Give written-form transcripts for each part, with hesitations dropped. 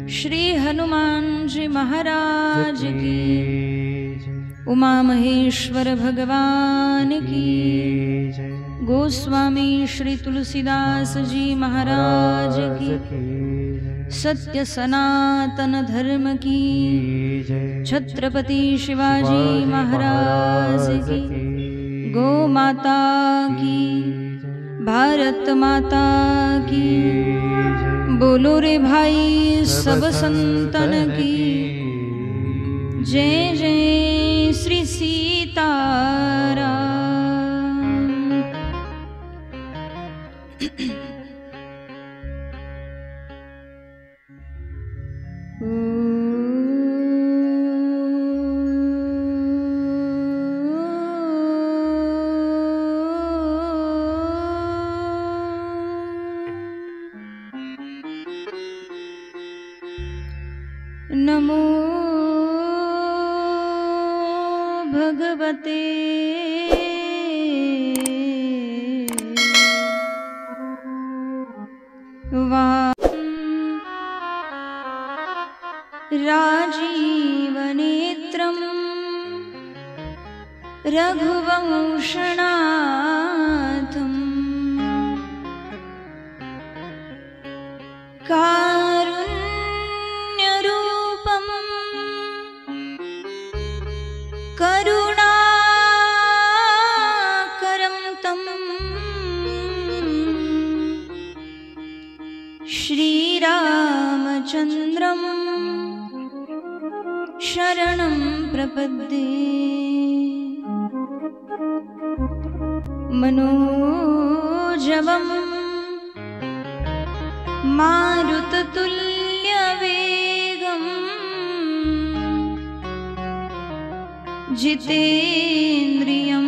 श्री हनुमान जी महाराज की, उमा महेश्वर भगवान की, गोस्वामी श्री तुलसीदास जी महाराज की, सत्य सनातन धर्म की, छत्रपति शिवाजी महाराज की, गौ माता की, भारत माता की, बोलो रे भाई सब संतन की, जय जय श्री सीताराम। नमो भगवते राजीवनेत्रं रघुवंशनाथं कारुण्यरूपं करुणाकरं तं श्रीरामचन्द्रं शरणं प्रपद्ये। मनोजवं मारुततुल्यवेगं जितेन्द्रियं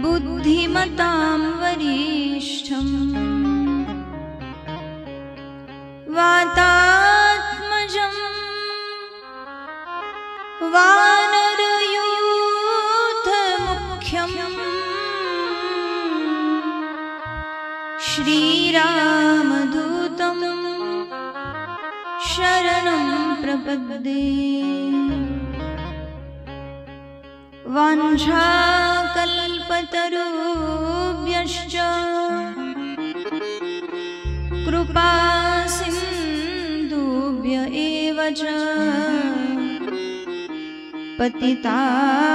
बुद्धिमतां वरिष्ठम् वातात्मजं वानरयूथमुख्यं श्रीरामदूतं शरणं प्रपद्ये। वाञ्छाकल्पतरुभ्यश्च कृपा सिन्धुभ्य एव च पतितानां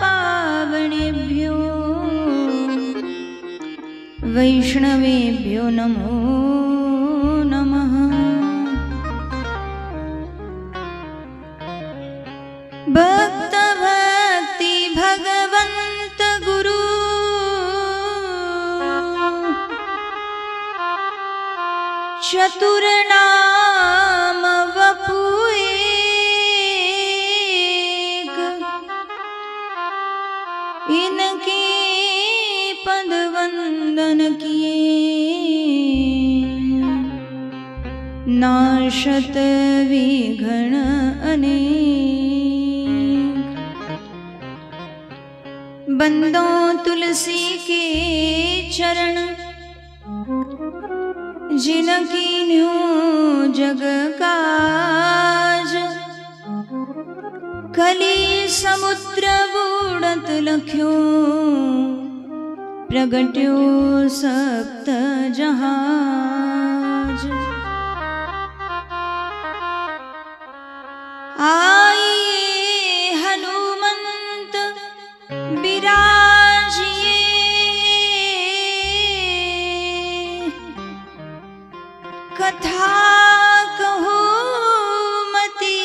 पावनेभ्यो वैष्णवेभ्यो नमो नमः। भक्त भक्ति भगवंत गुरु चतुर नाम वपु एक, इनके पद वंदन किए नाशत विघ्न अनेक। बंदो तुलसी के चरण जिनकी न्यू जग काज, कली समुद्र बूढ़त लख्यो प्रगट्यो सप्त जहाज। आइए हनुमंत बिराजिए, कथा कहो मति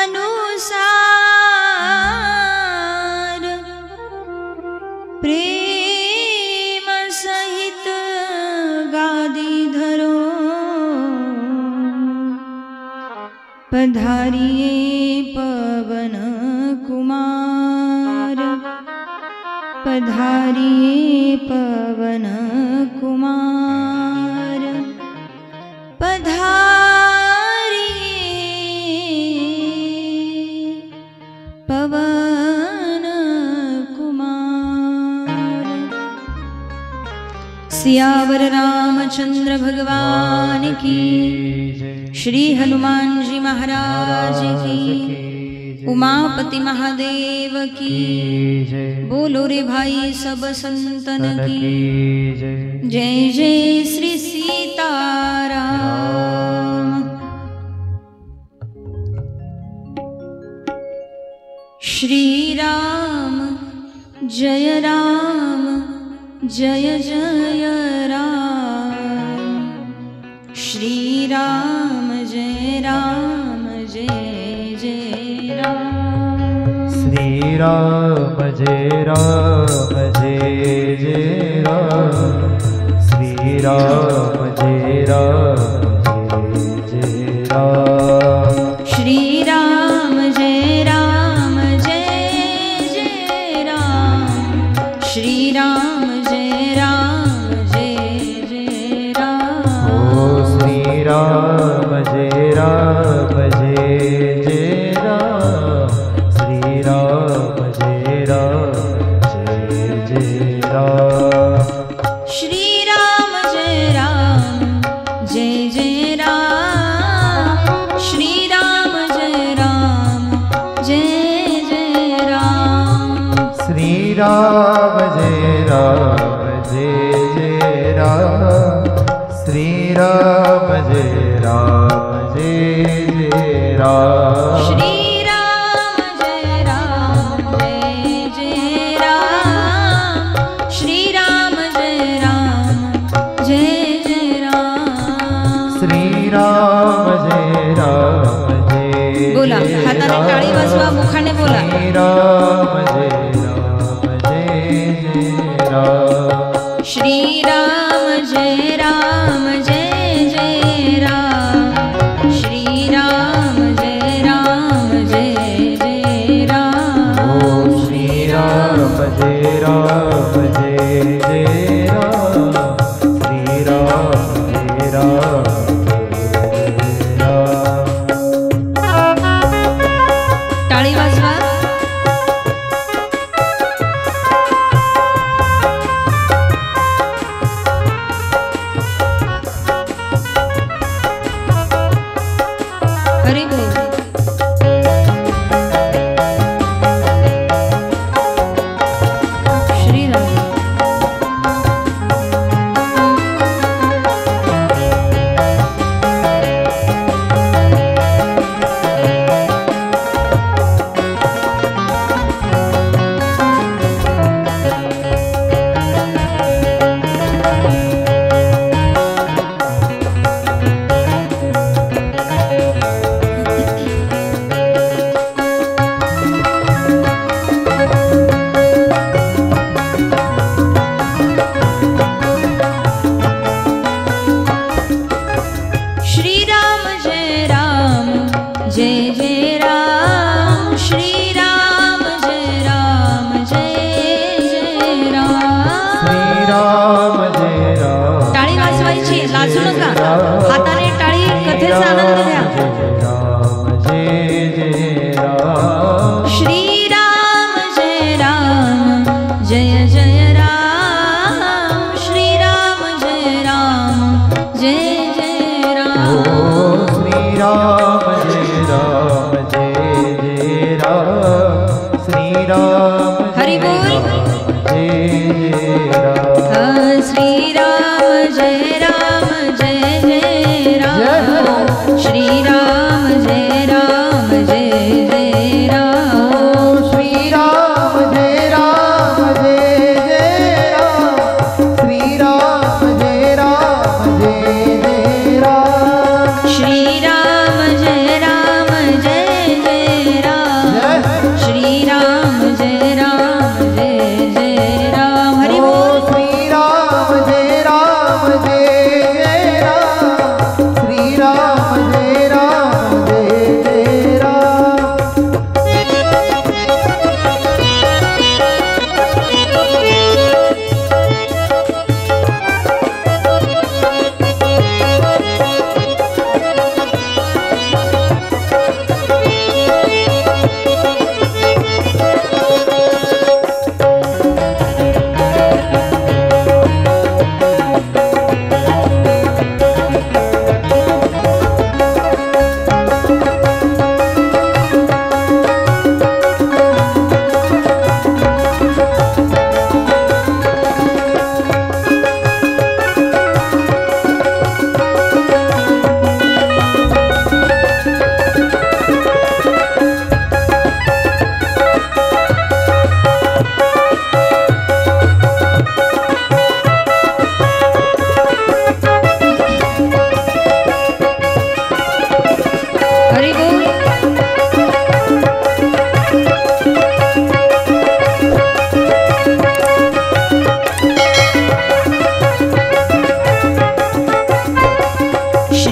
अनुसार, प्रेम सहित गादी धरो पधारिए पवन कुमार, पधारिए पवन कुमार, पधारिए पवन कुमार। सियावर रामचंद्र भगवान की, श्री हनुमान जी महाराज की, उमापति महादेव की, बोलो रे भाई सब संतन की। जय जय श्री सीताराम। श्री राम जय राम जय जय राम। श्री राम जय राम जय जय राम। श्री राम जय राम जय जय राम। श्री राम जय राम जय जय राम। श्री राम जय राम जय जय राम। श्री राम जय राम जय जय राम। ओ श्री राम जय राम जय जय राम। श्री राम जय राम जय जय राम। श्री राम जय राम जय जय राम। श्री राम जय राम जय जय राम। श्री राम जय राम जय जय राम। श्री राम जय राम जय जय राम। श्री राम जय राम जय जय राम। श्री राम जय राम जय जय राम। श्री राम जय राम जय बोला, हाताने टाळी वाजवा, मुखाने बोला। श्री राम जय राम जय जय राम। श्री राम जय राम जय जय राम। श्री राम जय राम जय जय राम। ओ श्री राम जय राम जय जय राम। श्री राम जय राम जय राम। टाळी वाजवा। हरि बोल। श्री राम। श्री राम जय राम जय जय राम। श्री राम जय राम जय जय राम। श्री राम जय राम। टाळी वाजवायची, लाजू नका। हाताने टाळी, कथेचा आनंद घ्या। राम जय जय राम। श्री राम जय राम जय जय राम। श्री राम जय राम जय जय राम। ओ श्री राम जय राम जय जय राम। श्री राम हरि बोल। जय जय राम। श्री राम जय राम जय जय राम। श्री राम जय राम जय जय राम। श्री राम जय राम जय जय राम। श्री राम जय राम जय जय राम। श्री राम जय राम जय जय राम। श्री राम जय राम जय जय राम। हरि बोल। श्री राम जय राम जय जय राम। श्री राम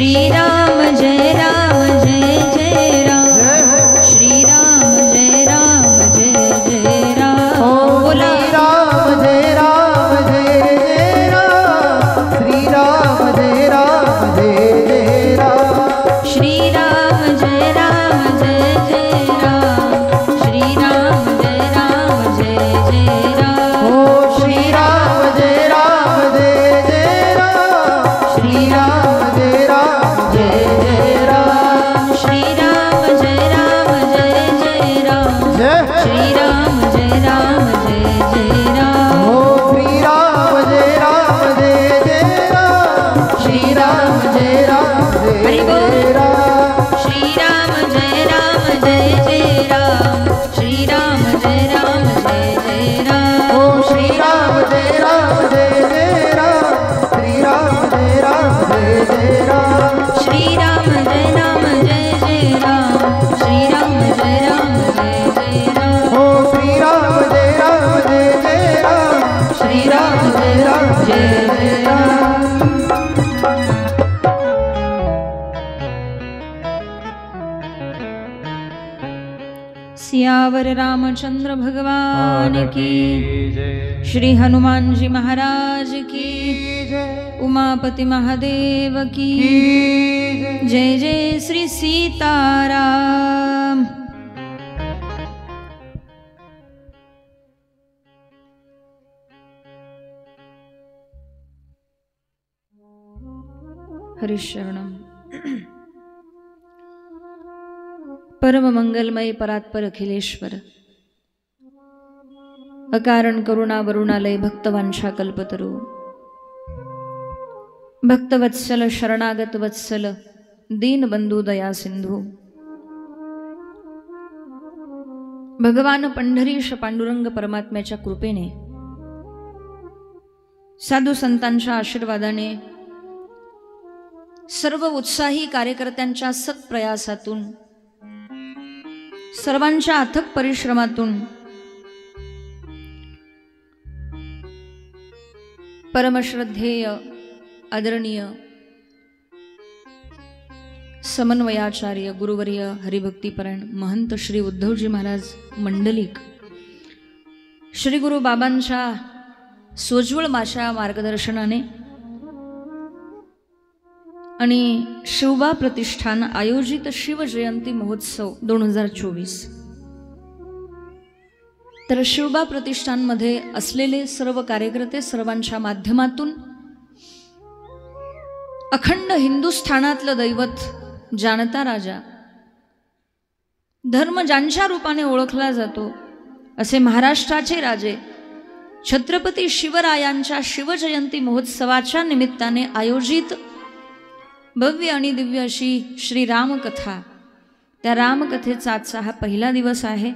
श्री राम जय राम श्री राम जय राम बोला राम जय राम जय राम श्री राम जय राम जय राम श्री राम जय राम श्री राम जय राम ओ श्री राम जय राम जय राम श्री राम जय राम जय राम श्री राम जय राम श्री राम जय राम ओ श्री राम जय राम जय राम श्री राम जय राम हरि बोल। जय राम श्री राम जय राम श्री राम जय राम ओ श्री राम जय राम जय राम श्री राम जय राम जय राम श्री राम जय राम श्री राम जय राम ओ श्री राम जय राम जय राम श्री राम जय राम जय राम सियावर रामचंद्र भगवान की श्री हनुमान जी महाराज की उमापति महादेव की जय जय श्री सीताराम। हरिशरणम। परम मंगलमय परात्पर अखिलेश्वर अकारण करुणा वरुणालय भक्तवांछा कल्पतरू भक्तवत्सल शरणागत वत्सल दीनबंधू दया सिंधू भगवान पंढरीश पांडुरंग परमात्म्याच्या कृपेने साधू संतांच्या आशीर्वादाने सर्व उत्साही कार्यकर्त्यांच्या सत्प्रयासातून सर्वांच्या अथक परिश्रमातून परमश्रद्धेय आदरणीय समन्वयाचार्य गुरुवर्य हरिभक्तीपरायण महंत श्री उद्धवजी महाराज मंडलिक श्री गुरु बाबांच्या सोज्वळ माशा मार्गदर्शनाने आणि शिवबा प्रतिष्ठान आयोजित शिवजयंती महोत्सव 2024। तर शिवबा प्रतिष्ठानमध्ये असलेले सर्व कार्यकर्ते सर्वांच्या माध्यमातून अखंड हिंदुस्थानातलं दैवत जाणता राजा धर्म ज्यांच्या रूपाने ओळखला जातो असे महाराष्ट्राचे राजे छत्रपती शिवरायांच्या शिवजयंती महोत्सवाच्या निमित्ताने आयोजित भव्य आणि दिव्य अशी श्री रामकथा, त्या रामकथेचा आजचा हा पहिला दिवस आहे।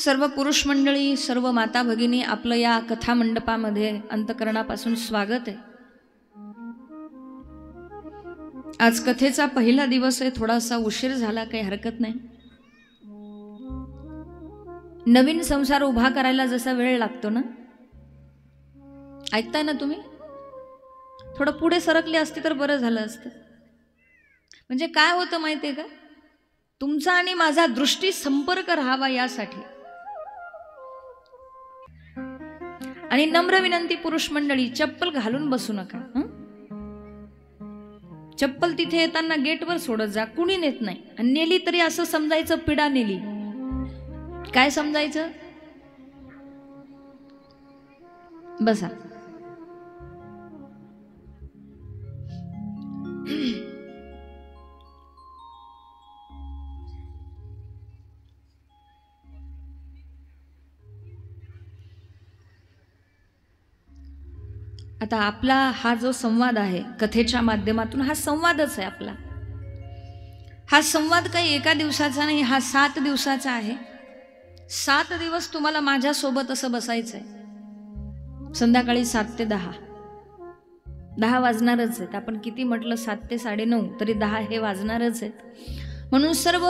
सर्व पुरुष मंडळी सर्व माता भगिनी आपलं या कथा मंडपामध्ये अंतकरणापासून स्वागत आहे। आज कथेचा पहिला दिवस आहे, थोडासा उशीर झाला काही हरकत नाही। नवीन संसार उभा करायला जसा वेळ लागतो ना, ऐकताय ना तुम्ही? थोडं पुढे सरकले असते तर बरं झालं असतं। म्हणजे काय होतं माहिती आहे का, तुमचा आणि माझा दृष्टी संपर्क राहावा यासाठी। आणि नम्र विनंती पुरुष मंडळी, चप्पल घालून बसू नका। चप्पल तिथे येताना गेटवर सोडत जा, कुणी नेत नाही। आणि नेली तरी असं समजायचं पिढा नेली, काय समजायचं? बसा। आता आपला हा जो संवाद आहे कथेच्या माध्यमातून, हा संवादच आहे आपला। हा संवाद काही एका दिवसाचा नाही, हा 7 दिवसाचा आहे। 7 दिवस तुम्हाला माझ्या सोबत असं बसायचंय। संध्याकाळी 7 ते 10 वाजणारच आहेत। आपण किती म्हटलं 7 ते 9:30 तरी 10 हे वाजणारच आहेत। म्हणून सर्व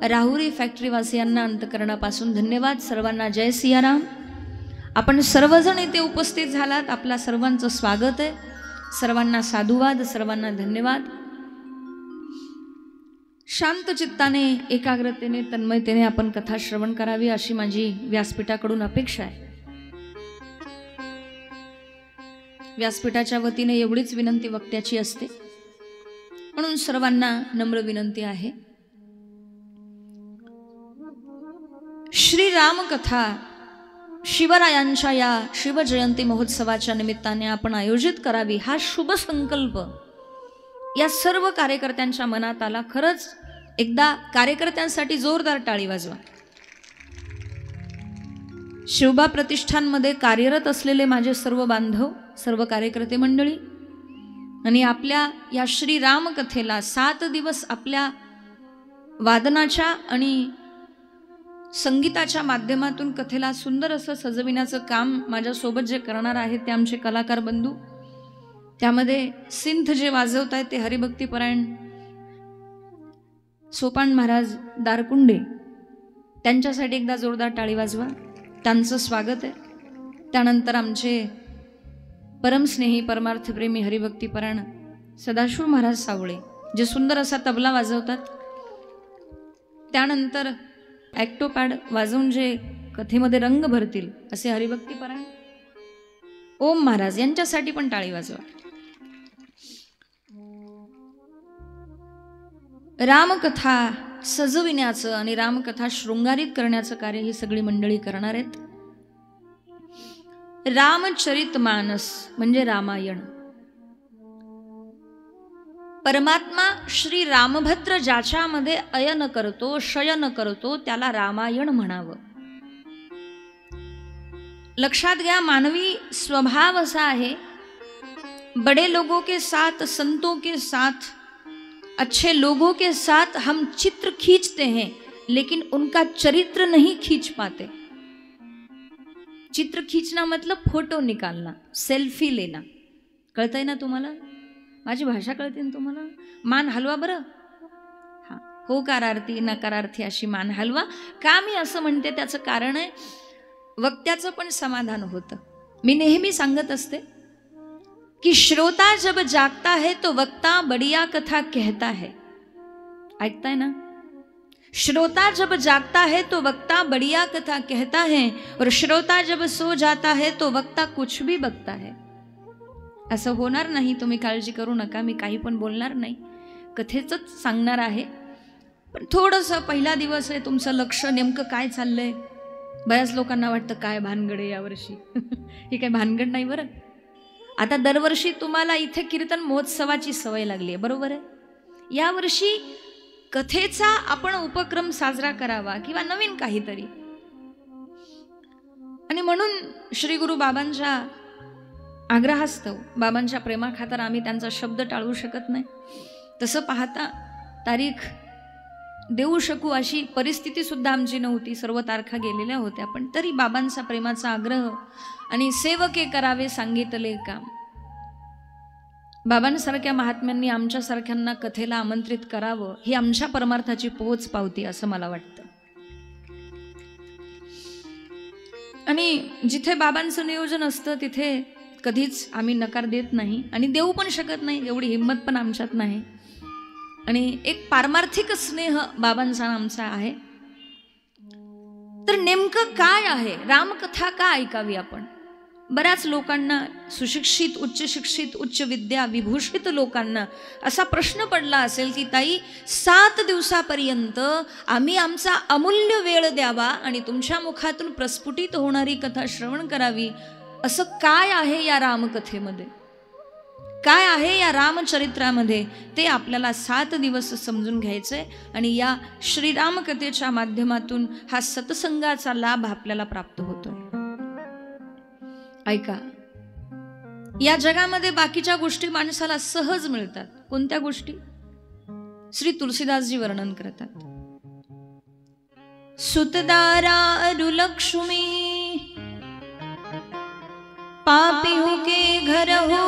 राहुरी फॅक्टरी वासियांना अंतकरणापासून धन्यवाद। सर्वांना जय सियाराम। आपण सर्वजण इथे उपस्थित झालात, आपला सर्वांचं स्वागत आहे। सर्वांना साधुवाद, सर्वांना धन्यवाद. शांत चित्ताने, एकाग्रतेने, तन्मयतेने आपण कथा श्रवण करावी अशी माझी व्यासपीठाकडून अपेक्षा आहे. व्यासपीठाच्या वतीने एवढीच विनंती वक्त्याची असते, म्हणून सर्वांना नम्र विनंती आहे. श्रीराम कथा शिवरायांच्या या शिवजयंती महोत्सवाच्या निमित्ताने आपण आयोजित करावी हा शुभ संकल्प या सर्व कार्यकर्त्यांच्या मनात आला. खरंच एकदा कार्यकर्त्यांसाठी जोरदार टाळी वाजवा. शिवबा प्रतिष्ठानमध्ये कार्यरत असलेले माझे सर्व बांधव, सर्व कार्यकर्ते मंडळी आणि आपल्या या श्रीराम कथेला 7 दिवस आपल्या वादनाच्या आणि संगीताच्या माध्यमातून कथेला सुंदर असं सजविण्याचं काम माझ्यासोबत जे करणार आहेत ते आमचे कलाकार बंधू. त्यामध्ये सिंथ जे वाजवत आहेत ते हरिभक्तीपरायण सोपान महाराज दारकुंडे, त्यांच्यासाठी एकदा जोरदार टाळी वाजवा. त्यांचं स्वागत आहे. त्यानंतर आमचे परमस्नेही परमार्थप्रेमी हरिभक्तीपरायण सदाशिव महाराज सावळे जे सुंदर असा तबला वाजवतात. त्यानंतर ॲक्टोपॅड वाजवून जे कथेमध्ये रंग भरतील असे हरिभक्तीपरायण ओम महाराज, यांच्यासाठी पण टाळी वाजवा. रामकथा सजविण्याचं आणि रामकथा शृंगारित करण्याचं कार्य ही सगळी मंडळी करणार आहेत. रामचरितमानस म्हणजे रामायण. परमात्मा श्री रामभद्र ज्याच्यामध्ये अयन करतो, शयन करतो, त्याला रामायण म्हणावं. लक्षात घ्या, मानवी स्वभाव असा आहे, बड़े लोगों के साथ, संतों के साथ, अच्छे लोगों के साथ हम चित्र खींचते हैं लेकिन उनका चरित्र नहीं खींच पाते. चित्र खींचना मतलब फोटो निकालना, सेल्फी लेना. कळतंय ना तुम्हाला? माझी भाषा कळते ना तुम्हाला? मान हलवा बरं. हा, होकारार्थी नकारार्थी अशी मान हलवा. का मी असं म्हणते त्याचं कारण आहे, वक्त्याचं पण समाधान होतं. मी नेहमी सांगत असते कि श्रोता जब जागता है तो वक्ता बढ़िया कथा कहता है. ऐकताय ना? श्रोता जब जागता है तो वक्ता बढ़िया कथा कहता है और श्रोता जब सो जाता है तो वक्ता कुछ भी बकता है. असं होणार नाही, तुम्ही काळजी करू नका. मी काही पण बोलणार नाही, कथेचंच सांगणार आहे. पण थोडंसं पहिला दिवस आहे, तुमचं लक्ष नेमकं काय चाललंय. बऱ्याच लोकांना वाटतं काय भानगड आहे यावर्षी. ही काय भानगड नाही बरं. आता दरवर्षी तुम्हाला इथे कीर्तन महोत्सवाची सवय लागली आहे, बरोबर आहे. यावर्षी कथेचा आपण उपक्रम साजरा करावा किंवा नवीन काहीतरी. आणि म्हणून श्री गुरु बाबांच्या आग्रहास्तव, बाबांच्या प्रेमाखातर आम्ही त्यांचा शब्द टाळू शकत नाही. तसं पाहता तारीख देऊ शकू अशी परिस्थिती सुद्धा आमची नव्हती, सर्व तारखा गेलेल्या होत्या. पण तरी बाबांचा प्रेमाचा आग्रह आणि सेवके करावे सांगितले काम. बाबांसारख्या महात्म्यांनी आमच्यासारख्यांना कथेला आमंत्रित करावं ही आमच्या परमार्थाची पोहोच पावती असं मला वाटतं. आणि जिथे बाबांचं नियोजन असतं तिथे कधीच आम्ही नकार देत नाही आणि देऊ पण शकत नाही, एवढी हिंमत पण आमच्यात नाही. आणि एक पारमार्थिक स्नेह बाबांचा आमचा आहे. तर नेमकं काय आहे, रामकथा का ऐकावी आपण? बऱ्याच लोकांना, सुशिक्षित, उच्च शिक्षित, उच्च विद्या विभूषित लोकांना असा प्रश्न पडला असेल की ताई 7 दिवसापर्यंत आम्ही आमचा अमूल्य वेळ द्यावा आणि तुमच्या मुखातून प्रस्फुटित होणारी कथा श्रवण करावी. असं काय आहे या रामकथेमध्ये, काय आहे या रामचरित्रामध्ये, ते आपल्याला 7 दिवस समजून घ्यायचंय. आणि या श्रीराम कथेच्या माध्यमातून हा सत्संगाचा लाभ आपल्याला प्राप्त होतोय. ऐका, या जगामध्ये बाकीच्या गोष्टी माणसाला सहज मिळतात. कोणत्या गोष्टी? श्री तुलसीदासजी वर्णन करतात. सुतदारा अरुलक्ष्मी पापी के घर हो,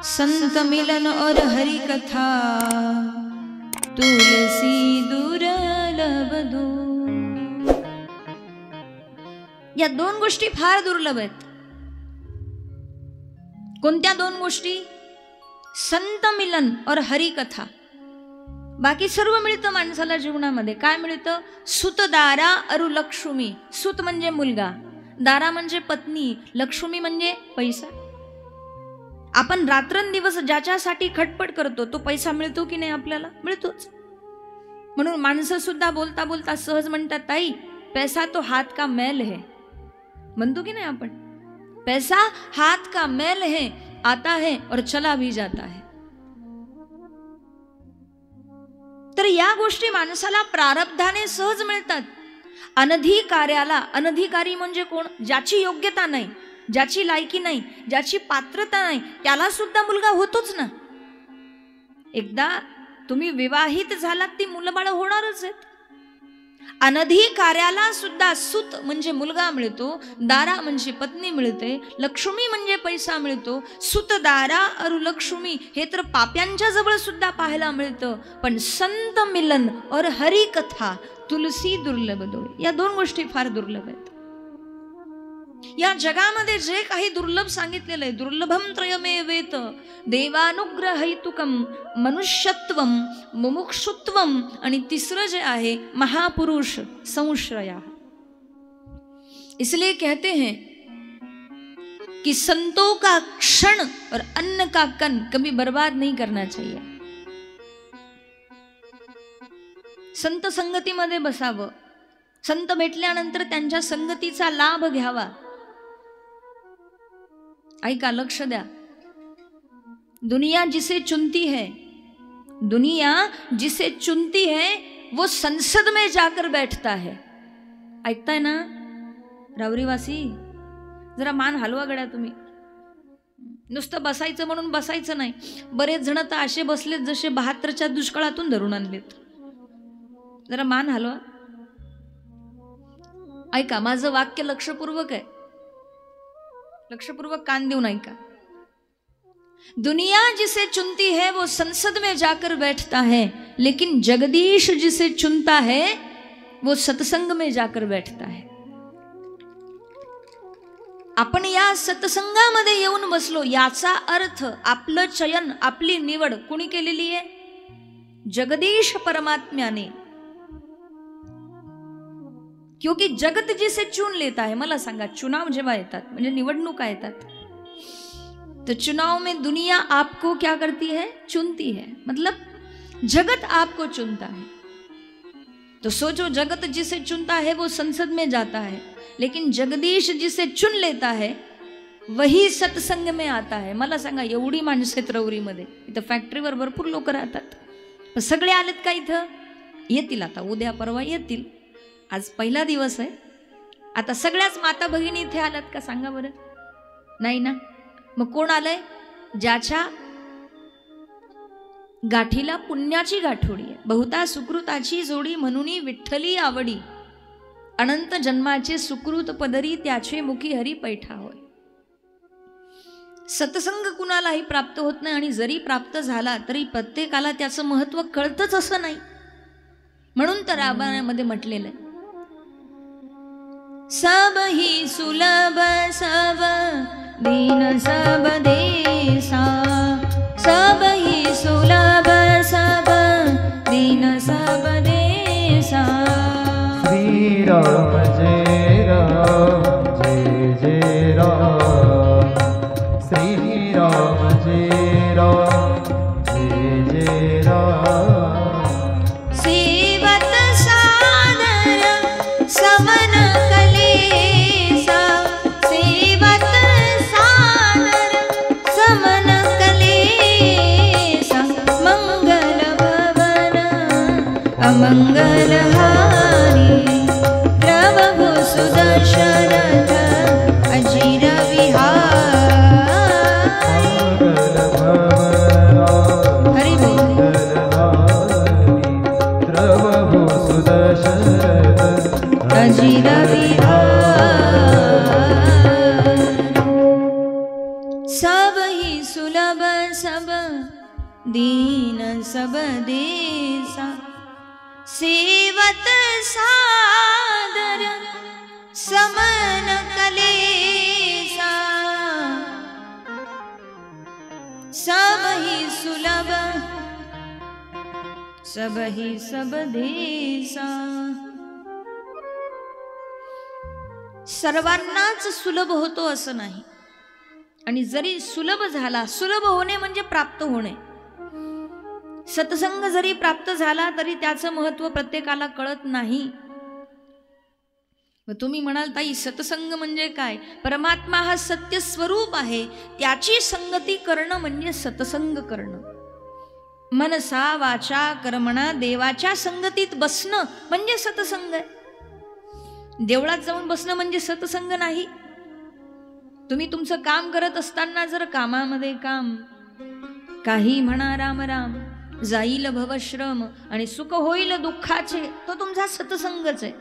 संत मिलन और हरि कथा तुलसी दुर्लभ दो. या 2 गोष्टी फार दुर्लभ आहेत. कोणत्या 2 गोष्टी? संत मिलन और हरी कथा. बाकी सर्व मिळतं माणसाला जीवनामध्ये. काय मिळतं? सुत दारा अरु लक्ष्मी. सुत म्हणजे मुलगा, दारा म्हणजे पत्नी, लक्ष्मी म्हणजे पैसा. आपण रात्रंदिवस ज्याच्यासाठी खटपट करतो तो पैसा मिळतो की नाही? आपल्याला मिळतोच. म्हणून माणसं सुद्धा बोलता बोलता सहज म्हणतात, ताई पैसा तो हात का मैल है. म्हणतो की नाही आपण? पैसा हात का मैल है, आता है और चला भी जाता है. तर या गोष्टी माणसाला प्रारब्धाने सहज मिळतात. अनधिकार्याला, अनधिकारी म्हणजे कोण? ज्याची योग्यता नाही, ज्याची लायकी नाही, ज्याची पात्रता नाही, त्याला सुद्धा मुलगा होतोच ना. एकदा तुम्ही विवाहित झालात ती मुलंबाळ होणारच आहेत. अनधिकार्याला सुद्धा सुत म्हणजे मुलगा मिळतो, दारा म्हणजे पत्नी मिळते, लक्ष्मी म्हणजे पैसा मिळतो. सुत दारा अरु लक्ष्मी हे तर पाप्यांच्या जवळ सुद्धा पाहायला मिळतं. पण संत मिलन और हरी कथा तुलसी दुर्लभ डोळे, या 2 गोष्टी फार दुर्लभ आहेत. या जगामध्ये जे काही दुर्लभ सांगितलेलं आहे, दुर्लभम त्रयमेवेत देवानुग्रहैतुकम मनुष्यत्वम मुमुक्षुत्वम आणि तिसरं जे आहे महापुरुष संश्रया. इसलिए कहते हैं कि संतों का क्षण और अन्न का कण कभी बर्बाद नहीं करना चाहिए. संत संगतीमध्ये बसावं, संत भेटल्यानंतर त्यांच्या संगतीचा लाभ घ्यावा. ऐका, लक्ष द्या. दुनिया जिसे चुनती है, दुनिया जिसे चुनती है वो संसद में जाकर बैठता है. ऐकताय ना रावरीवासी? जरा मान हलवा गड्या तुम्ही. नुसतं बसायचं म्हणून बसायचं नाही. बरेच जण तर असे बसलेत जसे 72च्या दुष्काळातून धरून आणलेत. जरा मान हलवा. ऐका, माझं वाक्य लक्षपूर्वक आहे, लक्षपूर्वक कान देऊन ऐका. दुनिया जिसे चुनती है वो संसद में जाकर बैठता है, लेकिन जगदीश जिसे चुनता है वो सत्संग में जाकर बैठता है. आपण या सत्संगामध्ये येऊन बसलो याचा अर्थ आपलं चयन, आपली निवड कुणी केलेली आहे? जगदीश परमात्म्याने. क्योंकि जगत जिसे चुन लेता है. मला सांगा, चुनाव जेव्हा येतात म्हणजे निवडणुका येतात, तो चुनाव में दुनिया आपको क्या करती है? चुनती है. मतलब जगत आपको चुनता है. तो सोचो, जगत जिसे चुनता है वो संसद में जाता है, लेकिन जगदीश जिसे चुन लेता है वही सत्संग में आता है. मला सांगा, एवढी माणसं आहेत रवरीमध्ये. इथं फॅक्टरीवर भरपूर लोक राहतात. पण सगळे आलेत का इथं? येतील आता, उद्या परवा येतील. आज पहिला दिवस आहे. आता सगळ्याच माता भगिनी इथे आलात का? सांगा बरं. नाही ना? मग कोण आलंय? ज्याच्या गाठीला पुण्याची गाठोडी आहे. बहुता सुकृताची जोडी म्हणून विठ्ठली आवडी, अनंत जन्माचे सुकृत पदरी त्याचे मुखी हरी पैठा होय. सत्संग कुणालाही प्राप्त होत नाही, आणि जरी प्राप्त झाला तरी प्रत्येकाला त्याचं महत्व कळतच असं नाही. म्हणून तर रामायणामध्ये म्हटलेलं आहे, सब ही सुलभ सब दीन सब देसा, सब ही सुलभ सब दीन सब देसा. श्री राम जय राम जय जय राम, श्री राम जय राम जय जय राम. सेवत सादर समन कलेसा, सेवत सादर समन कलेसा. मंगल भवन अमंगल हारी, प्रभु सुदर्शन अजीर विहार. हरि बोल. अजीर विहार. सब ही सुलभ सब दीन सब देसा, सेवत सादर समन कलेसा. सब ही सब देसा। सर्वांनाच सुलभ होतो असं नाही, आणि जरी सुलभ झाला, सुलभ होणे म्हणजे प्राप्त होणे, सत्संग जरी प्राप्त झाला तरी त्याचं महत्व प्रत्येकाला कळत नाही. तुम्ही म्हणाल ताई सत्संग म्हणजे काय? परमात्मा हा सत्य स्वरूप आहे, त्याची संगती करणं म्हणजे सत्संग करणं. मनसा वाचा कर्मणा देवाच्या संगतीत बसणं म्हणजे सत्संग आहे. देवळात जाऊन बसणं म्हणजे सत्संग नाही. तुम्ही तुमचं काम करत असताना जर कामामध्ये काम, काही म्हणा राम राम, जाईल भवश्रम आणि सुख होईल दुःखाचे, तो तुमचा सत्संगच आहे.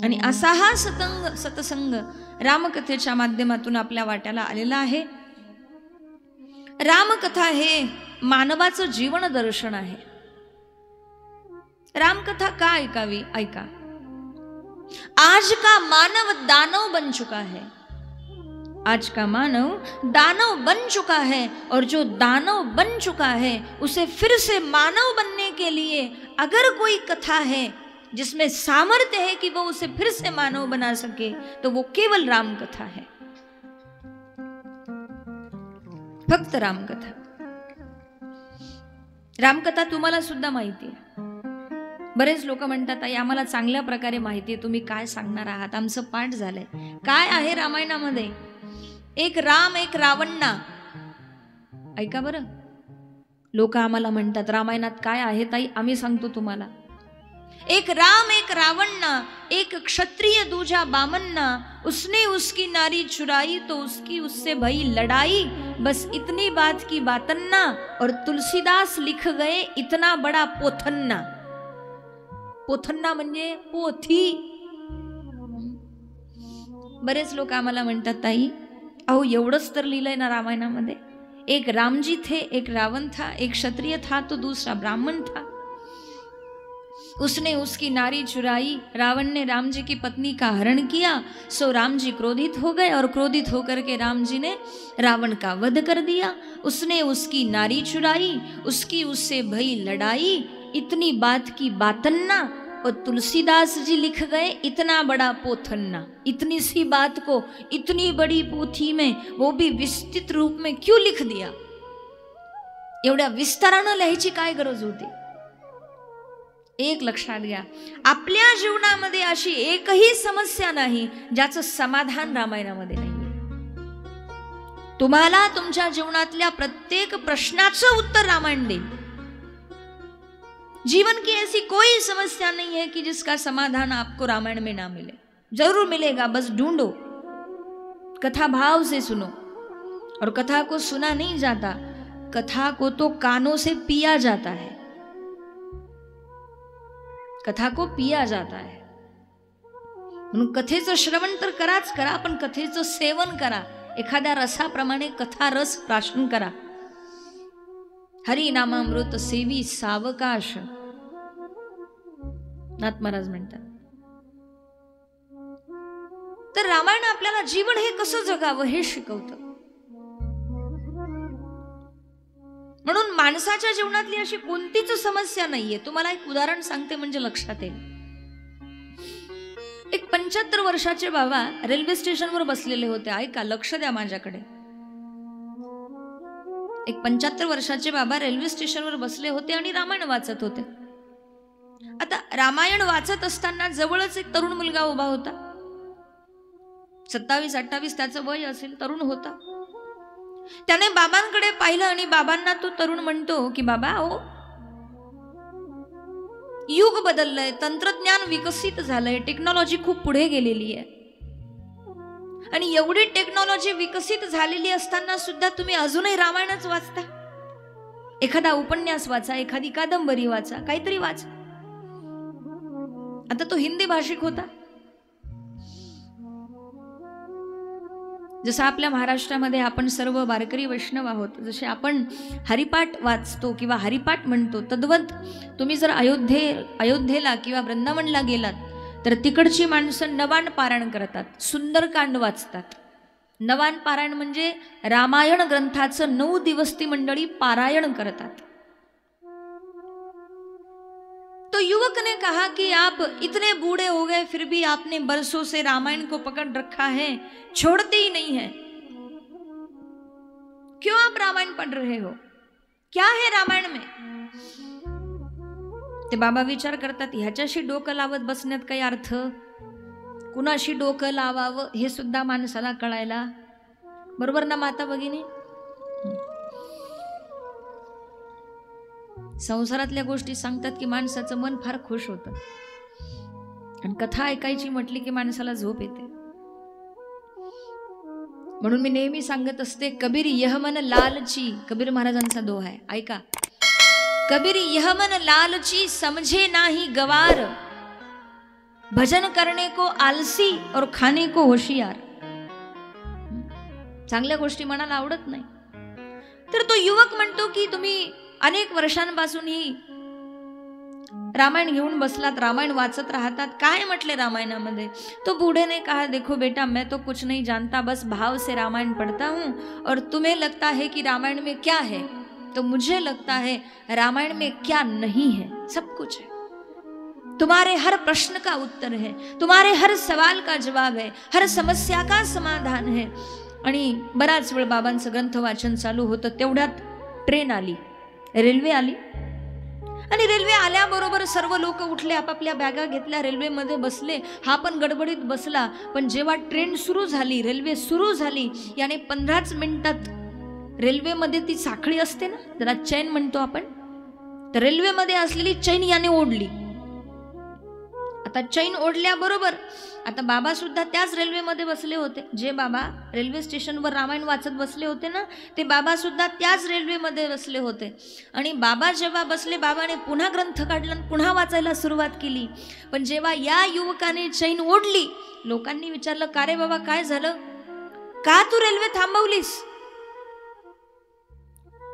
आणि असा हा सत्संग रामकथेच्या माध्यमातून आपल्या वाट्याला आलेला आहे. रामकथा हे मानवाचं जीवन दर्शन आहे. रामकथा का ऐकावी? ऐका. आज का मानव दानव बन चुका है, आज का मानव दानव बन चुका है, और जो दानव बन चुका है उसे फिर से मानव बनने के लिए अगर कोई कथा है जिसमें सामर्थ्य है कि वो उसे फिर से मानव बना सके, तो वो केवल राम कथा है, फक्त रामकथा. रामकथा तुम्हाला सुद्धा माहिती आहे. बरेच लोक म्हणतात आई आम्हाला चांगल्या प्रकारे माहिती आहे, तुम्ही काय सांगणार आहात, आमचं पाठ झालंय. काय आहे रामायणामध्ये? एक राम एक रावणा. ऐका बरं, लोक आम्हाला म्हणतात रामायणात काय आहे ताई, आम्ही सांगतो तुम्हाला. एक राम एक रावणना, एक क्षत्रिय दूजा बामन्ना, उसने उसकी नारी चुराई तो उसकी उससे भई लड़ाई, बस इतनी बात की बातन्ना, और तुलसीदास लिख गए इतना बड़ा पोथन्ना. पोथन्ना म्हणजे पोथी. बरेच लोक आम्हाला म्हणतात ताई अहो एवढंच तर लिहिलंय ना रामायणामध्ये. एक रामजी थे, एक रावण था, एक क्षत्रिय था तो दूसरा ब्राह्मण था, उसने उसकी नारी चुराई, रावण ने राम जी की पत्नी का हरण किया, सो राम जी क्रोधित हो गए, और क्रोधित होकर के राम जी ने रावण का वध कर दिया. उसने उसकी नारी चुराई, उसकी उससे भई लड़ाई, इतनी बात की बातन्ना, और तुलसीदास जी लिख गए इतना बड़ा पोथन्ना. इतनी सी बात को इतनी बड़ी पोथी में, वो भी विस्तृत रूप में क्यों लिख दिया? एवढ्या विस्तारानं लिहायची काय गरज होती? एक लक्षात घ्या, आपल्या जीवनामध्ये अशी एकही समस्या नाही ज्याचं समाधान रामायणामध्ये नाही. तुम्हाला तुमच्या जीवनातल्या प्रत्येक प्रश्नाचं उत्तर रामायण देईल. जीवन की ऐसी कोई समस्या नहीं है कि जिसका समाधान आपको रामायण में ना मिले. जरूर मिलेगा, बस ढूंढो. कथा भाव से सुनो, और कथा को सुना नहीं जाता, कथा को तो कानों से पिया जाता है. कथा को पिया जाता है. म्हणून कथेचं श्रवण तर कराच करा, पण कथेचं सेवन करा. एखाद्या रसाप्रमाणे कथा रस प्राशन करा. हरी नामामृत सेवी सावकाश, नाथ महाराज म्हणतात. तर रामायण आपल्याला जीवन हे कसं जगावं हे शिकवतं. म्हणून माणसाच्या जीवनातली अशी कोणतीच समस्या नाहीये. तुम्हाला एक उदाहरण सांगते म्हणजे लक्षात येईल. एक 75 वर्षाचे बाबा रेल्वे स्टेशनवर बसलेले होते. ऐका, लक्ष द्या माझ्याकडे. एक 75 वर्षाचे बाबा रेल्वे स्टेशनवर बसले होते आणि रामायण वाचत होते. आता रामायण वाचत असताना जवळच एक तरुण मुलगा उभा होता. 27-28 त्याचं वय असेल, तरुण होता. त्याने बाबांकडे पाहिलं आणि बाबांना तो तरुण म्हणतो की बाबा हो, युग बदललंय, तंत्रज्ञान विकसित झालंय, टेक्नॉलॉजी खूप पुढे गेलेली आहे, आणि एवढी टेक्नॉलॉजी विकसित झालेली असताना सुद्धा तुम्ही अजूनही रामायणच वाचता. एखादा उपन्यास वाचा, एखादी कादंबरी वाचा, काहीतरी वाचा. आता तो हिंदी भाषिक होता. जसं आपल्या महाराष्ट्रामध्ये आपण सर्व वारकरी वैष्णव आहोत, जसे आपण हरिपाठ वाचतो किंवा हरिपाठ म्हणतो, तद्वत तुम्ही जर अयोध्येला किंवा वृंदावनला गेलात तर तिकडची माणसं नवान पारायण करतात, सुंदरकांड वाचतात. नवान पारायण म्हणजे रामायण ग्रंथाचं 9 दिवस ती मंडळी पारायण करतात. युवक ने कहा कि आप इतने बूढ़े हो गए फिर भी आपने बरसों से रामायण को पकड़ रखा है, छोड़ते ही नहीं है, क्यों आप रामायण पढ़ रहे हो, क्या है रामायण में? ते बाबा विचार करतात, ह्याच्याशी डोकं लावत बसण्यात काही अर्थ, कुणाशी डोकं लावावं हे सुद्धा माणसाला कळायला, बरोबर ना माता भगिनी? संसारातल्या गोष्टी सांगतात की माणसाचं मन फार खुश होतं, आणि कथा ऐकायची म्हटली की माणसाला झोप येते. म्हणून मी नेहमी सांगत असते, कबीर यह मन लालची, कबीर महाराजांचा दोहा आहे, ऐका. कबीर यह मन लालची समझे नाही गवार, भजन करने को आलसी और खाने को होशियार. चांगल्या गोष्टी मनाला आवडत नाही. तर तो युवक म्हणतो की तुम्ही अनेक वर्षांपासून ही रामायण घेऊन बसलात, रामायण वाचत राहतात, काय म्हटले रामायणामध्ये? तो बूढ़े ने कहा, देखो बेटा मैं तो कुछ नहीं जानता, बस भाव से रामायण पढ़ता हूँ, और तुम्हें लगता है कि रामायण में क्या है, तो मुझे लगता है रामायण में क्या नहीं है, सब कुछ है. तुम्हारे हर प्रश्न का उत्तर है, तुम्हारे हर सवाल का जवाब है, हर समस्या का समाधान है. आणि बराच वेळ बाबांचं ग्रंथ वाचन चालू होतं, तेवढ्यात ट्रेन आली, रेल्वे आली, आणि रेल्वे आल्याबरोबर सर्व लोक उठले, आपापल्या बॅगा घेतल्या, रेल्वेमध्ये बसले. हा पण गडबडीत बसला. पण जेव्हा ट्रेन सुरू झाली, रेल्वे सुरू झाली, याने 15च मिनिटात रेल्वेमध्ये ती साखळी असते ना, त्याला चैन म्हणतो आपण, तर रेल्वेमध्ये असलेली चैन याने ओढली. आता चैन ओढल्याबरोबर आता बाबा सुद्धा त्याच रेल्वेमध्ये बसले होते. जे बाबा रेल्वे स्टेशनवर रामायण वाचत बसले होते ना, ते बाबा सुद्धा त्याच रेल्वेमध्ये बसले होते. आणि बाबा जेव्हा बसले, बाबाने पुन्हा ग्रंथ काढला, पुन्हा वाचायला सुरुवात केली. पण जेव्हा या युवकाने चैन ओढली, लोकांनी विचारलं, का रे बाबा काय झालं, का तू रेल्वे थांबवलीस,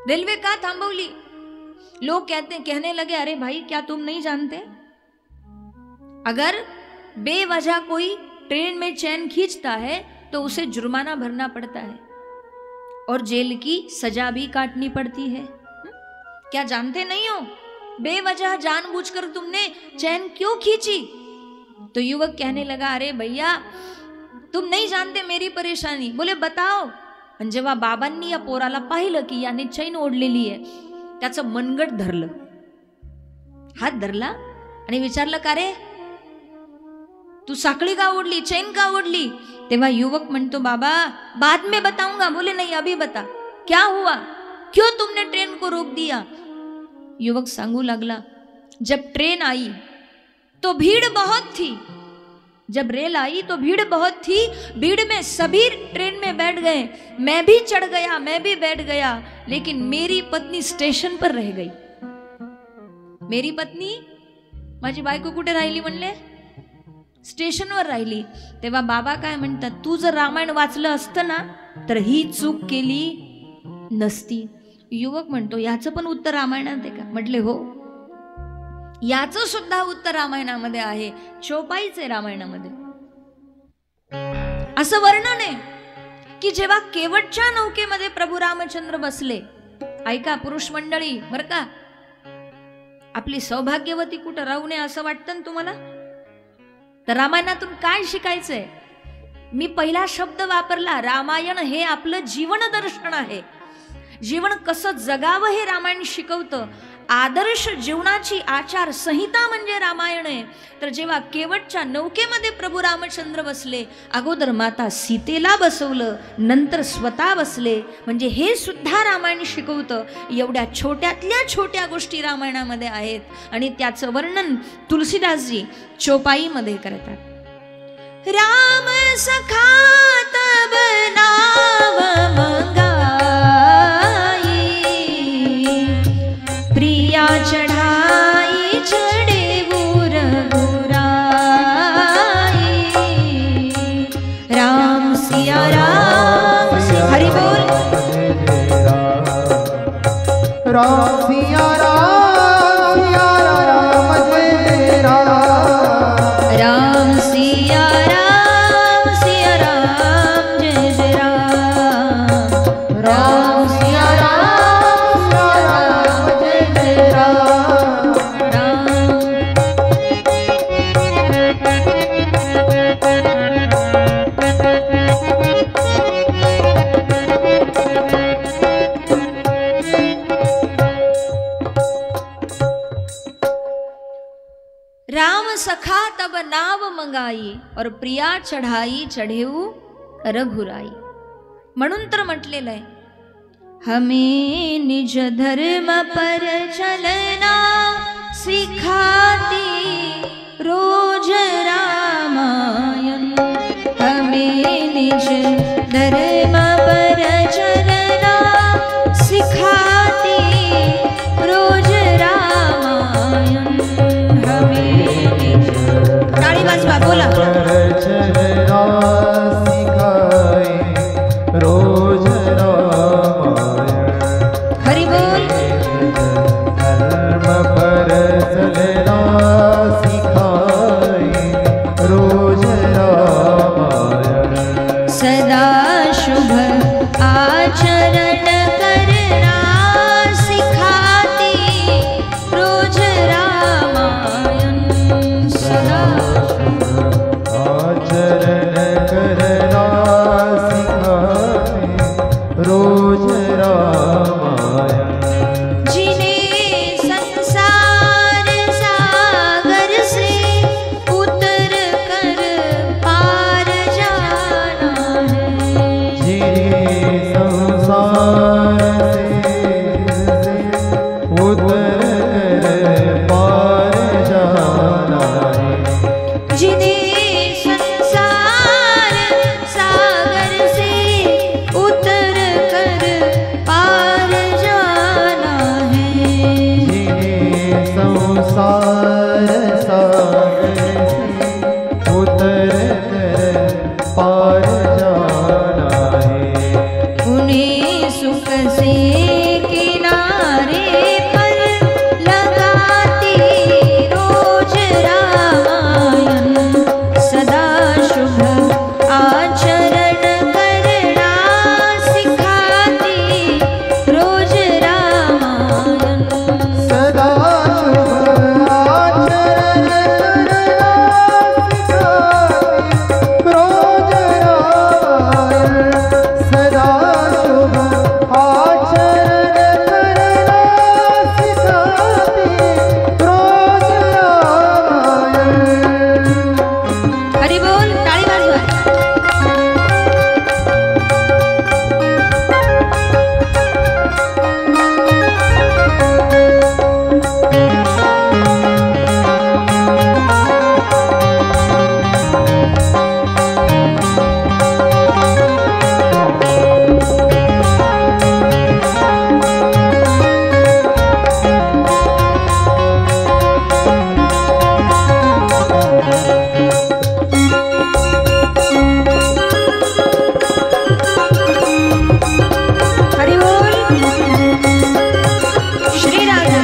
रेल्वे का थांबवली? लोग कहने लगे, अरे भाई क्या तुम नहीं जानते, अगर बेवजह कोई ट्रेन में चैन खींचता है तो उसे जुर्माना भरना पड़ता है और जेल की सजा भी काटनी पड़ती है. क्या जानते नहीं हो, बेवजह जानबूझकर तुमने चैन क्यों खींची? तो युवक कहने लगा, अरे भैया तुम नहीं जानते मेरी परेशानी. बोले बताओ. आणि जेव्हा बाबांनी या पोराला पाहिलं की याने चैन ओढलेली आहे, त्याचं मनगट धरलं, हात धरला आणि विचारलं, का रे तू साखळी का ओढली, चैन का ओढली? तेव्हा युवक म्हणतो, बाबा बाद में बताऊंगा. बोले नहीं अभी बता, क्या हुआ, क्यों तुमने ट्रेन को रोक दिया? युवक सांगू लागला, जब ट्रेन आई तो भीड़ बहुत थी, जब रेल आई तो भीड़ बहुत थी, भीड़ में सभी ट्रेन में बैठ गए, मैं भी चढ़ गया, मैं भी बैठ गया, लेकिन मेरी पत्नी स्टेशन पर रह गई. मेरी पत्नी, माझी बायको कुठे राहिली म्हणले? स्टेशनवर राहिली. तेव्हा बाबा काय म्हणतात, तू जर रामायण वाचलं असतं ना तर ही चूक केली नसती. युवक म्हणतो, याचं पण उत्तर रामायणात आहे का? म्हटले हो, याचं सुद्धा उत्तर रामायणामध्ये आहे, चोपाईचे रामायणामध्ये. असं वर्णन आहे की जेव्हा केवटच्या नौकेमध्ये प्रभू रामचंद्र बसले, ऐका पुरुष मंडळी बर का, आपली सौभाग्यवती कुठं राहू नये असं वाटतं ना तुम्हाला? तर रामायणातून काय शिकायचंय? मी पहिला शब्द वापरला, रामायण हे आपलं जीवन दर्शन आहे. जीवन कसं जगावं हे रामायण शिकवतं. आदर्श जीवनाची आचार संहिता म्हणजे रामायण आहे. तर जेव्हा केवटच्या नौकेमध्ये प्रभू रामचंद्र बसले, अगोदर माता सीतेला बसवलं, नंतर स्वतः बसले, म्हणजे हे सुद्धा रामायण शिकवतं. एवढ्या छोट्यातल्या छोट्या गोष्टी रामायणामध्ये आहेत आणि त्याचं वर्णन तुलसीदासजी चौपाईमध्ये करतात. राम सखा तब नाम मंगाई, प्रिया चढ़ाई चढ़े बुर बुराई, राम सिया राम हरि बोल, राम सिया राम सिया राम जय राम, राम सिया राम सिया राम जय जय राम, राम सिया राम जय जय राम, राम गाई और प्रिया चढाई चढेऊ रघुराई. म्हणून तर म्हटलेलं आहे, हमें निज धर्म पर चलना सिखाती रोज रामायण. हमें निज धर्म पर चलना सिखाती रोज रामायण. हमें निज टाळी वाजवा बोला. रोज रामायण. हरि बोल. धर्म पर चलना सिखाए रोज रामायण. सदा शुभ आचरण करना सिखाती रोज रामायण. सदा आचरण करना सिखाए रोज रामायण. जिन्हें संसार सागर से उतर कर पार जाना है. जिन्हें संसार से उतर कर पार जाना है. जिन्हें संसार सागर से उतर कर पार जाना है. जिन्हें संसार सागर से उतर कर पार जाना है. उन्हें सुख से किनारे पर लगाती रोज रामायण. सदा शुभ आचरण करना सिखाती रोज रामायण. सदा शुभ आचरण करना सिखाए रोज रामायण. सदा शुभ आचरण करना सिखाए रोज रामायण. हरि बोल. टाळी वाजवा. हरि बोल. श्री राजा.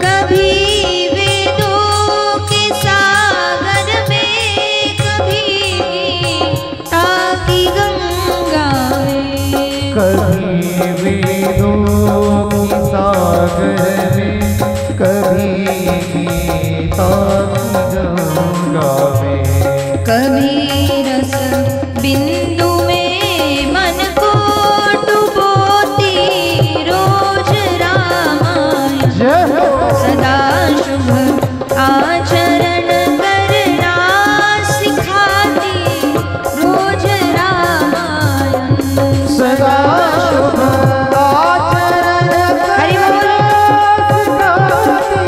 कभी वेदों के सागर में, कभी गीता की गंगा में. कभी वेदों की सागर में, कभी गीता की गंगा में. कभी रस बिंदु में मन को डुबोती रोज रामायण. जय हो. सदा शुभ आचरण करना सिखाती रोज रामायण. सदा शुभ आचरण हरि बोल. सिखाती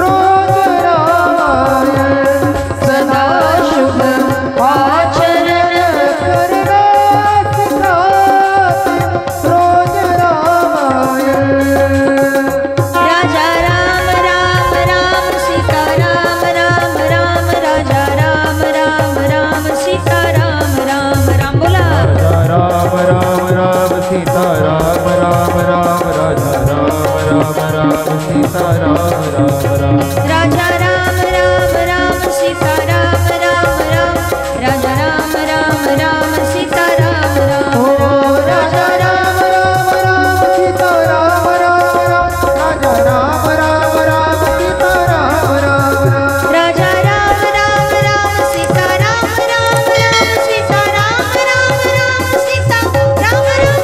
रोज रामायण. सदा शुभ आचरण करना सिखाती रोज रामायण. राजा राम राम राम सीता राम राम राम. राजा राम राम राम सीता राम राम राम. बोला. राम राम राम सीता राम राम राम. राजा राम राम राम सीता राम राम राम. राजा राम राम राम सीता राम राम राम. राजा राम राम राम सीता राम राम. ओ राजा राम राम राम सीता राम राम राम. राजा राम राम राम सीता राम राम राम. राजा राम राम राम सीता राम राम राम. सीता राम राम राम सीता राम राम.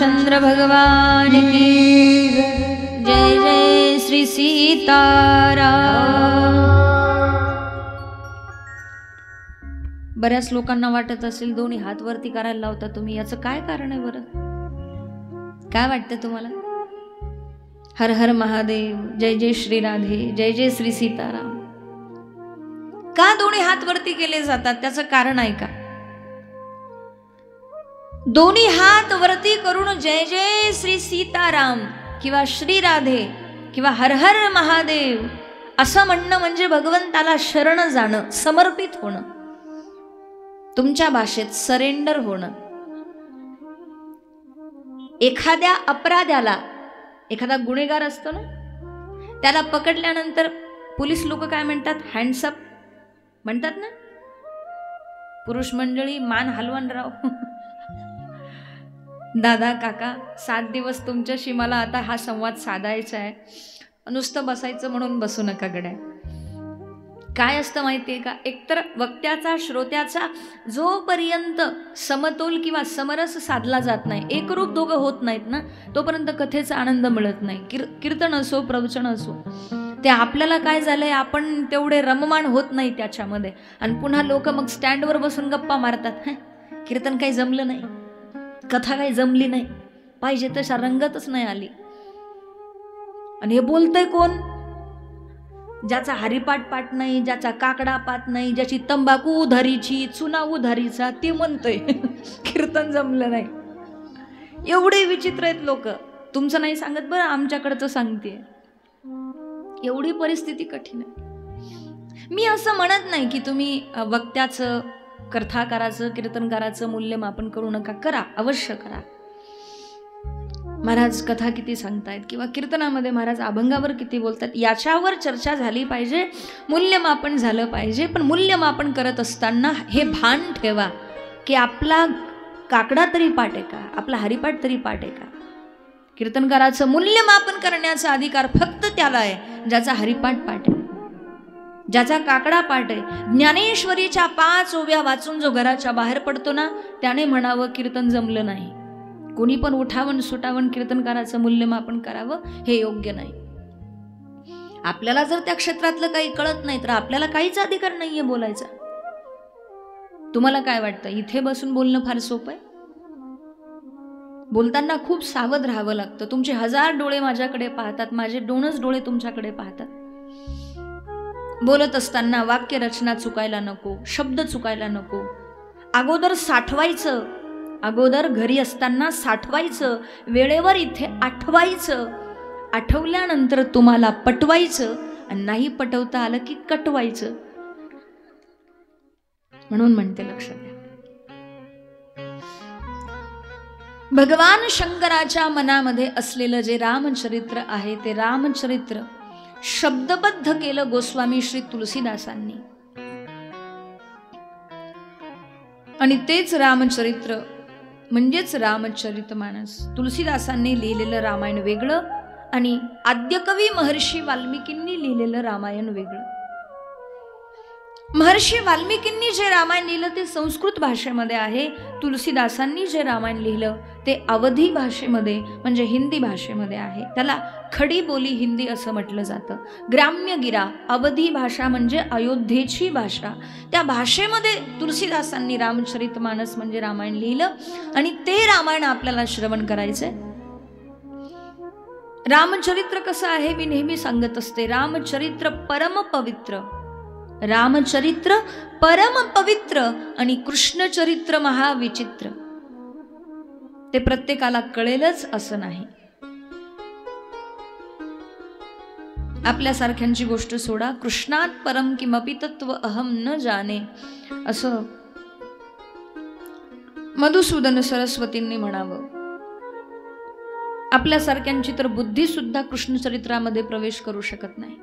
रामचंद्र भगवान की जय जय श्री सीताराम। बऱ्याच लोकांना वाटत असेल दोन्ही हात वरती करायला लावता तुम्ही, याचं काय कारण आहे बरं? काय वाटतं तुम्हाला? हर हर महादेव, जय जय श्री राधे, जय जय श्री सीताराम का दोन्ही हात वरती केले जातात? त्याचं कारण आहे का? दोन्ही हात वरती करून जय जय श्री सीताराम किंवा श्री राधे किंवा हर हर महादेव असं म्हणणं म्हणजे भगवंताला शरण जाणं, समर्पित होणं, तुमच्या भाषेत सरेंडर होणं। एखाद्या अपराध्याला, एखादा गुन्हेगार असतो ना, त्याला पकडल्यानंतर पोलीस लोक काय म्हणतात? हँड्स अप म्हणतात ना। पुरुष मंडळी मान हलवून राव, दादा काका 7 दिवस तुमच्याशी मला आता हा संवाद साधायचा आहे, नुसतं बसायचं म्हणून बसू नका गड्या। काय असतं माहितीये का? एकतर वक्त्याचा श्रोत्याचा जोपर्यंत समतोल किंवा समरस साधला जात नाही, एकरूप दोघं होत नाहीत ना, तोपर्यंत कथेचा आनंद मिळत नाही। कीर्तन असो प्रवचन असो, ते आपल्याला काय झालंय, आपण तेवढे रममाण होत नाही त्याच्यामध्ये, आणि पुन्हा लोक मग स्टँडवर बसून गप्पा मारतात, कीर्तन काही जमलं नाही, कथा काही जमली नाही, पाहिजे तशा रंगतच नाही आली। आणि हे बोलतंय कोण? ज्याचा हरिपाठ पाठ नाही, ज्याचा काकडा पाठ नाही, ज्याची तंबाखू उधारीची, चुना उधारीचा, ते म्हणतोय कीर्तन जमलं नाही। एवढे विचित्र आहेत लोक। तुमचं नाही सांगत बरं, आमच्याकडचं सांगते। एवढी परिस्थिती कठीण आहे। मी असं म्हणत नाही की तुम्ही वक्त्याचं, कथाकाराचं, कीर्तनकाराचं मूल्यमापन करू नका, करा, अवश्य करा। महाराज कथा किती सांगतायत किंवा कीर्तनामध्ये महाराज अभंगावर किती बोलतात, याच्यावर चर्चा झाली पाहिजे, मूल्यमापन झालं पाहिजे। पण मूल्यमापन करत असताना हे भान ठेवा की आपला काकडा तरी पाठ आहे का, आपला हरिपाठ तरी पाठ आहे का? कीर्तनकाराचं मूल्यमापन करण्याचा अधिकार फक्त त्याला आहे ज्याचा हरिपाठ पाठ आहे, ज्याचा काकडा पाठ आहे। ज्ञानेश्वरीच्या 5 ओव्या वाचून जो घराच्या बाहेर पडतो ना, त्याने म्हणावं कीर्तन जमलं नाही। कोणी पण उठावण सुटावण कीर्तनकाराचं मूल्यमापन करावं हे योग्य नाही। आपल्याला जर त्या क्षेत्रातलं काही कळत नाही तर आपल्याला काहीच अधिकार नाहीये बोलायचा। तुम्हाला काय वाटतं, इथे बसून बोलणं फार सोपं आहे? बोलताना खूप सावध राहावं लागतं। तुमचे 1000 डोळे माझ्याकडे पाहतात, माझे 2च डोळे तुमच्याकडे पाहतात। बोलत असताना वाक्य रचना चुकायला नको, शब्द चुकायला नको। अगोदर साठवायचं, अगोदर घरी असताना साठवायचं, वेळेवर इथे आठवायचं, आठवल्यानंतर तुम्हाला पटवायचं, आणि नाही पटवता आलं की कटवायचं। म्हणून म्हणते लक्षात घ्या, भगवान शंकराच्या मनामध्ये असलेलं जे रामचरित्र आहे ते रामचरित्र शब्दबद्ध केलं गोस्वामी श्री तुलसीदासांनी, आणि तेच रामचरित्र म्हणजेच रामचरितमानस तुलसीदासांनी लिहिलेलं रामायण वेगळं आणि आद्यकवी महर्षी वाल्मिकींनी लिहिलेलं रामायण वेगळं। महर्षी वाल्मिकींनी जे रामायण लिहिलं ते संस्कृत भाषेमध्ये आहे, तुलसीदासांनी जे रामायण लिहिलं ते अवधी भाषेमध्ये म्हणजे हिंदी भाषेमध्ये आहे। त्याला खडी बोली हिंदी असं म्हटलं जातं। ग्राम्यगिरा अवधी भाषा म्हणजे अयोध्येची भाषा, त्या भाषेमध्ये तुलसीदासांनी रामचरितमानस म्हणजे रामायण लिहिलं, आणि ते रामायण आपल्याला श्रवण करायचंय। रामचरित्र कसं आहे मी नेहमी सांगत असते, रामचरित्र परम पवित्र, रामचरित्र परम पवित्र आणि कृष्णचरित्र महाविचित्र। ते प्रत्येकाला कळेलच असं नाही। आपल्यासारख्यांची गोष्ट सोडा, कृष्णात परम किमपि तत्व अहम न जाने असं मधुसूदन सरस्वतींनी म्हणावं। आपल्यासारख्यांची तर बुद्धी सुद्धा कृष्णचरित्रामध्ये प्रवेश करू शकत नाही।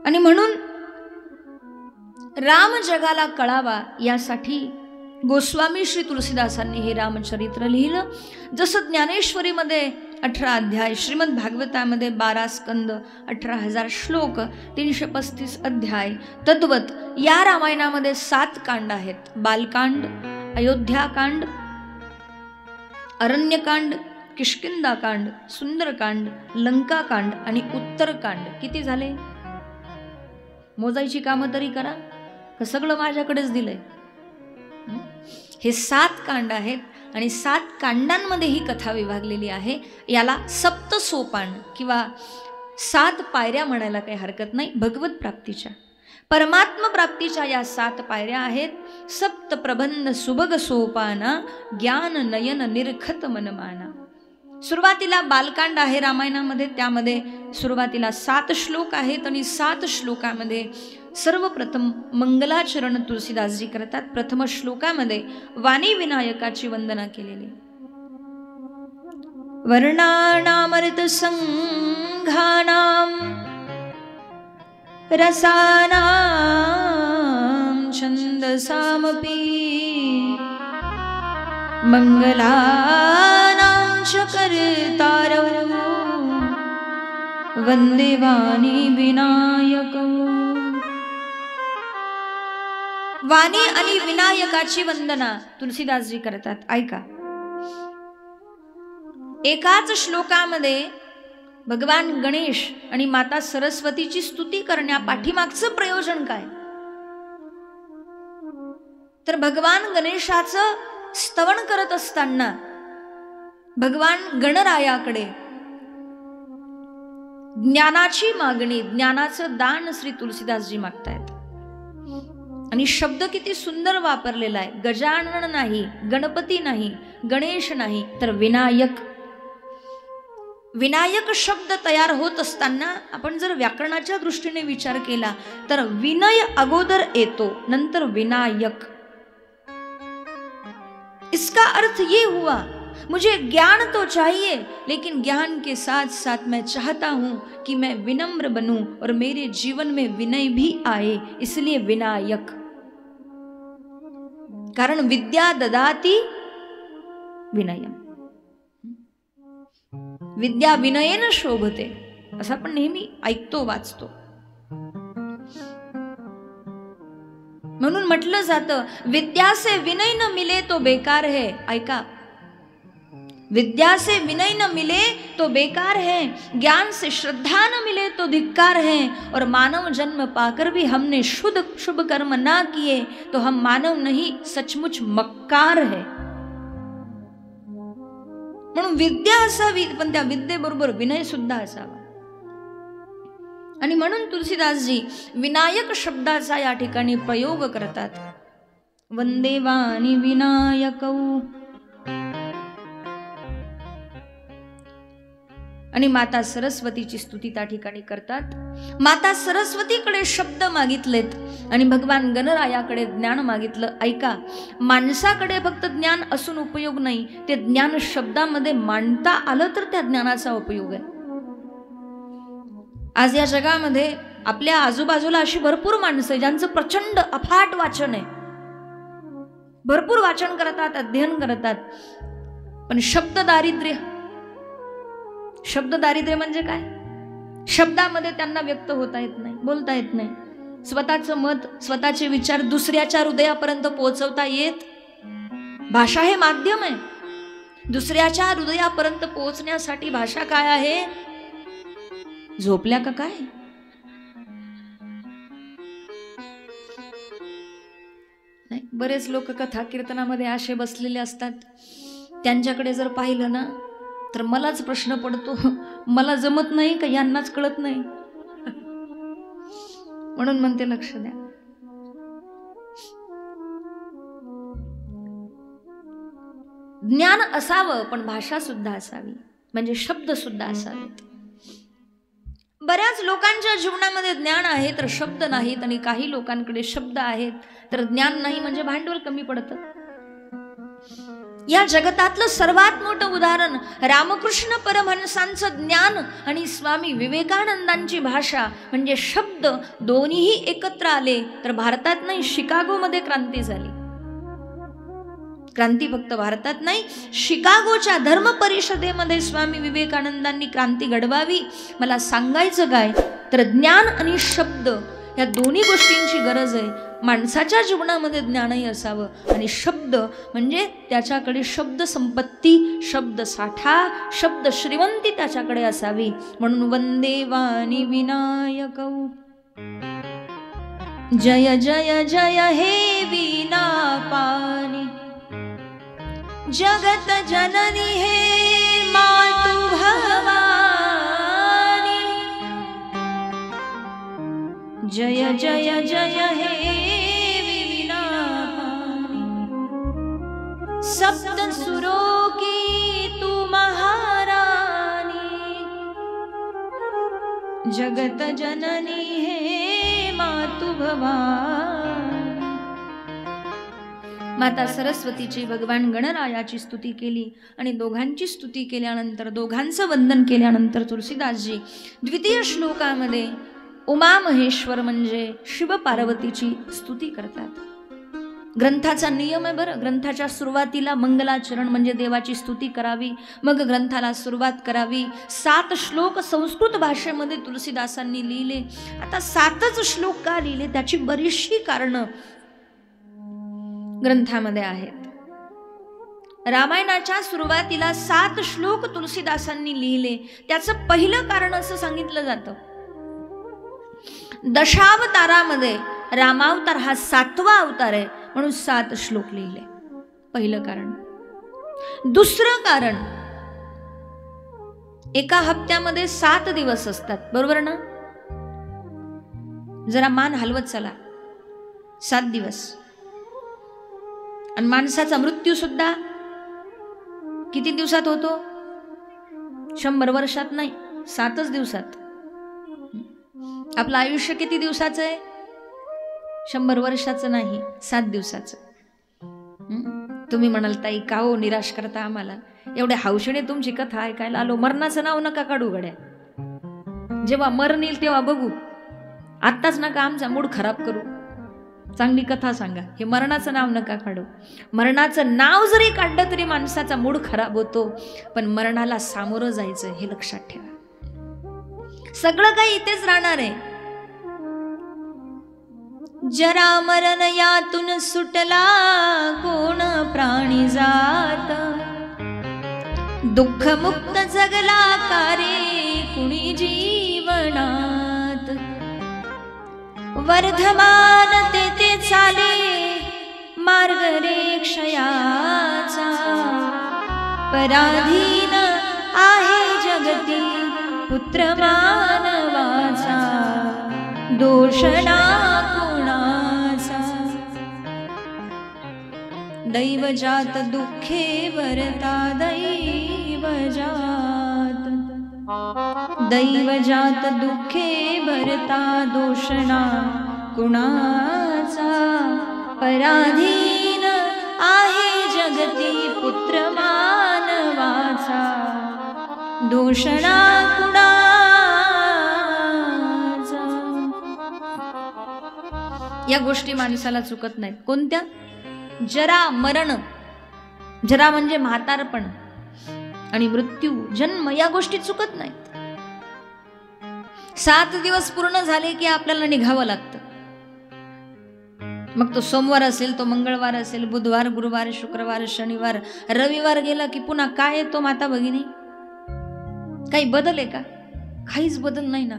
आणि म्हणून राम जगाला कळावा यासाठी गोस्वामी श्री तुलसीदासांनी हे रामचरित्र लिहिलं. जसं ज्ञानेश्वरीमध्ये 18 अध्याय, श्रीमद भागवतामध्ये 12 स्कंद, 18,000 श्लोक, 335 अध्याय, तद्वत या रामायणामध्ये 7 कांड आहेत. बालकांड, अयोध्याकांड, अरण्यकांड, किष्किंधाकांड, सुंदरकांड, लंकाकांड आणि उत्तरकांड. किती झाले? मोजायची कामं तरी करा, का सगळं माझ्याकडेच दिलंय? हे 7 कांड आहेत आणि 7 कांडांमध्ये ही कथा विभागलेली आहे. याला सप्त सोपान किंवा 7 पायऱ्या म्हणायला काही हरकत नाही. भगवत प्राप्तीच्या, परमात्म प्राप्तीच्या या 7 पायऱ्या आहेत. सप्त प्रबंध सुभग सोपाना, ज्ञान नयन निरखत मनमाना. सुरुवातीला बालकांड आहे रामायणामध्ये. त्यामध्ये सुरुवातीला 7 श्लोक आहेत आणि 7 श्लोकामध्ये सर्वप्रथम मंगलाचरण तुलसीदासजी करतात. प्रथम श्लोकामध्ये वाणी विनायकाची वंदना केलेली. वर्णानामृत संघानाम रसानां छंदसामपि मंगलानां च कर्तारौ वंदे वाणी विनायकौ. वाणी आणि विनायकाची वंदना तुलसीदासजी करतात. ऐका, एकाच श्लोकामध्ये भगवान गणेश आणि माता सरस्वतीची स्तुती करण्या पाठीमागचं प्रयोजन काय? तर भगवान गणेशाचं स्तवन करत असताना भगवान गणरायाकडे ज्ञानाची मागणी, ज्ञानाचं दान श्री तुलसीदासजी मागतायत. आणि शब्द किती सुंदर वापरलेला आहे. गजानन नाही, गणपती नाही, गणेश नाही, तर विनायक. विनायक शब्द तयार होत असताना आपण जर व्याकरणाच्या दृष्टीने विचार केला तर विनय अगोदर येतो, नंतर विनायक. इसका अर्थ ये हुआ, मुझे ज्ञान तो चाहिए, लेकिन ज्ञान के साथ साथ मैं चाहता हूं कि मैं विनम्र बनूं और मेरे जीवन में विनय भी आए, इसलिए विनायक. कारण विद्या ददाती विनयम, विद्या विनयेन शोभते, असं आपण नेहमी ऐकतो, वाचतो. म्हणून म्हटलं जातं विद्या से विनय न मिले तो बेकार है. ऐका, विद्या से विनय न मिले तो बेकार है, ज्ञान से श्रद्धा न मिले तो धिक्कार है, और मानव जन्म पाकर भी हमने शुभ कर्म ना किए तो हम मानव नहीं सचमुच मक्कार है. म्हणून विद्या असावी, पण त्या विद्येबरोबर विनय सुद्धा असावा. आणि म्हणून तुलसीदासजी विनायक शब्दाचा या ठिकाणी प्रयोग करतात. वंदे वाणी विनायकौ. आणि माता सरस्वतीची स्तुती त्या ठिकाणी करतात. माता सरस्वतीकडे शब्द मागितलेत आणि भगवान गणरायाकडे ज्ञान मागितलं. ऐका, माणसाकडे फक्त ज्ञान असून उपयोग नाही, ते ज्ञान शब्दामध्ये मांडता आलं तर त्या ज्ञानाचा उपयोग आहे. आज या जगामध्ये आपल्या आजूबाजूला अशी भरपूर माणसं आहे ज्यांचं प्रचंड अफाट वाचन आहे, भरपूर वाचन करतात, अध्ययन करतात, पण शब्द दारिद्र्य. शब्द दारिद्र्य म्हणजे काय? शब्दामध्ये त्यांना व्यक्त होता येत नाही, बोलता येत नाही, स्वतःचं मत, स्वतःचे विचार दुसऱ्याच्या हृदयापर्यंत पोहोचवता येत. भाषा हे माध्यम आहे. दुसऱ्याच्या हृदयापर्यंत पोहोचण्यासाठी भाषा काय आहे? झोपल्या का काय? नाही, बरेच लोक कथा कीर्तनामध्ये असे बसलेले असतात, त्यांच्याकडे जर पाहिलं ना तर मलाच प्रश्न पडतो, मला जमत नाही का यांनाच कळत नाही? म्हणून म्हणते लक्ष द्या. ज्ञान असावं पण भाषा सुद्धा असावी, म्हणजे शब्द सुद्धा असावेत. बऱ्याच लोकांच्या जीवनामध्ये ज्ञान आहे तर शब्द नाहीत, आणि काही लोकांकडे शब्द आहेत तर ज्ञान नाही, म्हणजे भांडवल कमी पडतं. या जगतातलं सर्वात मोठं उदाहरण रामकृष्ण परमहंसांचं ज्ञान आणि स्वामी विवेकानंदांची भाषा म्हणजे शब्द, दोन्हीही एकत्र आले तर भारतात नाही शिकागोमध्ये क्रांती झाली. क्रांती फक्त भारतात नाही, शिकागोच्या धर्म परिषदेमध्ये स्वामी विवेकानंदांनी क्रांती घडवावी. मला सांगायचं काय तर ज्ञान आणि शब्द या दोन्ही गोष्टींची गरज आहे. माणसाच्या जीवनामध्ये ज्ञानही असावं आणि शब्द म्हणजे त्याच्याकडे शब्द संपत्ती, शब्द साठा, शब्द श्रीमंती त्याच्याकडे असावी. म्हणून वंदे वाणी विनायकौ, जय जय जय हे वीणा पाणी, जगत जननी हे मातु भवानी, जय जय जय हे वीणा पाणी, सप्त सुरों की तू महारानी, जगत जननी हे मातु भवानी. माता सरस्वतीची, भगवान गणरायाची स्तुती केली आणि दोघांची स्तुती केल्यानंतर, दोघांचं वंदन केल्यानंतर तुलसीदासजी द्वितीय श्लोकामध्ये उमा महेश्वर म्हणजे शिव पार्वतीची स्तुती करतात. ग्रंथाचा नियम आहे बरं. ग्रंथाच्या सुरुवातीला मंगलाचरण म्हणजे देवाची स्तुती करावी, मग ग्रंथाला सुरुवात करावी. 7 श्लोक संस्कृत भाषेमध्ये तुलसीदासांनी लिहिले. आता 7च श्लोक का लिहिले त्याची बरीचशी कारणं ग्रंथामध्ये आहेत. रामायणाच्या सुरुवातीला 7 श्लोक तुलसीदासांनी लिहिले. त्याचं पहिलं कारण असं सांगितलं जातं, दशावतारामध्ये रामावतार हा 7वा अवतार आहे म्हणून 7 श्लोक लिहिले. पहिलं कारण. दुसरं कारण, एका हप्त्यामध्ये 7 दिवस असतात, बरोबर ना? जरा मान हलवत चला. 7 दिवस. आणि माणसाचा मृत्यू सुद्धा किती दिवसात होतो? 100 वर्षात नाही, 7च दिवसात. आपलं आयुष्य किती दिवसाचं आहे? 100 वर्षाचं नाही, 7 दिवसाचं. तुम्ही म्हणाल ताई का हो निराश करता आम्हाला? एवढ्या हौशेने तुमची कथा ऐकायला आलो. मरणाचं नाव नका काढू गड्या. जेव्हा मरण येईल तेव्हा बघू. आत्ताच नका आमचा मूड खराब करू. चांगली कथा सांगा. हे मरणाचं नाव नका काढू. मरणाचं नाव जरी काढलं तरी माणसाचा मूड खराब होतो, पण मरणाला सामोरं जायचं हे लक्षात ठेवा. सगळं काही इथेच राहणार आहे. जरा मरण यातून सुटला कोण प्राणी जात, दुःख मुक्त जगला कारे कुणी जीवनात. वर्धमान ते चाले मार्ग रे क्षयाचा, पराधीन आहे जगती पुत्र मानवाचा, दोषणा कुणाचा. दैव जात दुःखे भरता दैव जात, दैव जात दुःखे भरता दोषणा कुणाचा. पराधीन आहे जगती पुत्र मानवाचा, दोषणा कुणाचा. या गोष्टी माणसाला चुकत नाहीत. कोणत्या? जरा मरण. जरा म्हणजे म्हातारपण आणि मृत्यू, जन्म, या गोष्टी चुकत नाहीत. 7 दिवस पूर्ण झाले की आपल्याला निघावं लागतं. मग तो सोमवार असेल, तो मंगळवार असेल, बुधवार, गुरुवार, शुक्रवार, शनिवार, रविवार गेला की पुन्हा काय येतो माता भगिनी? काही बदल आहे का? काहीच बदल नाही ना.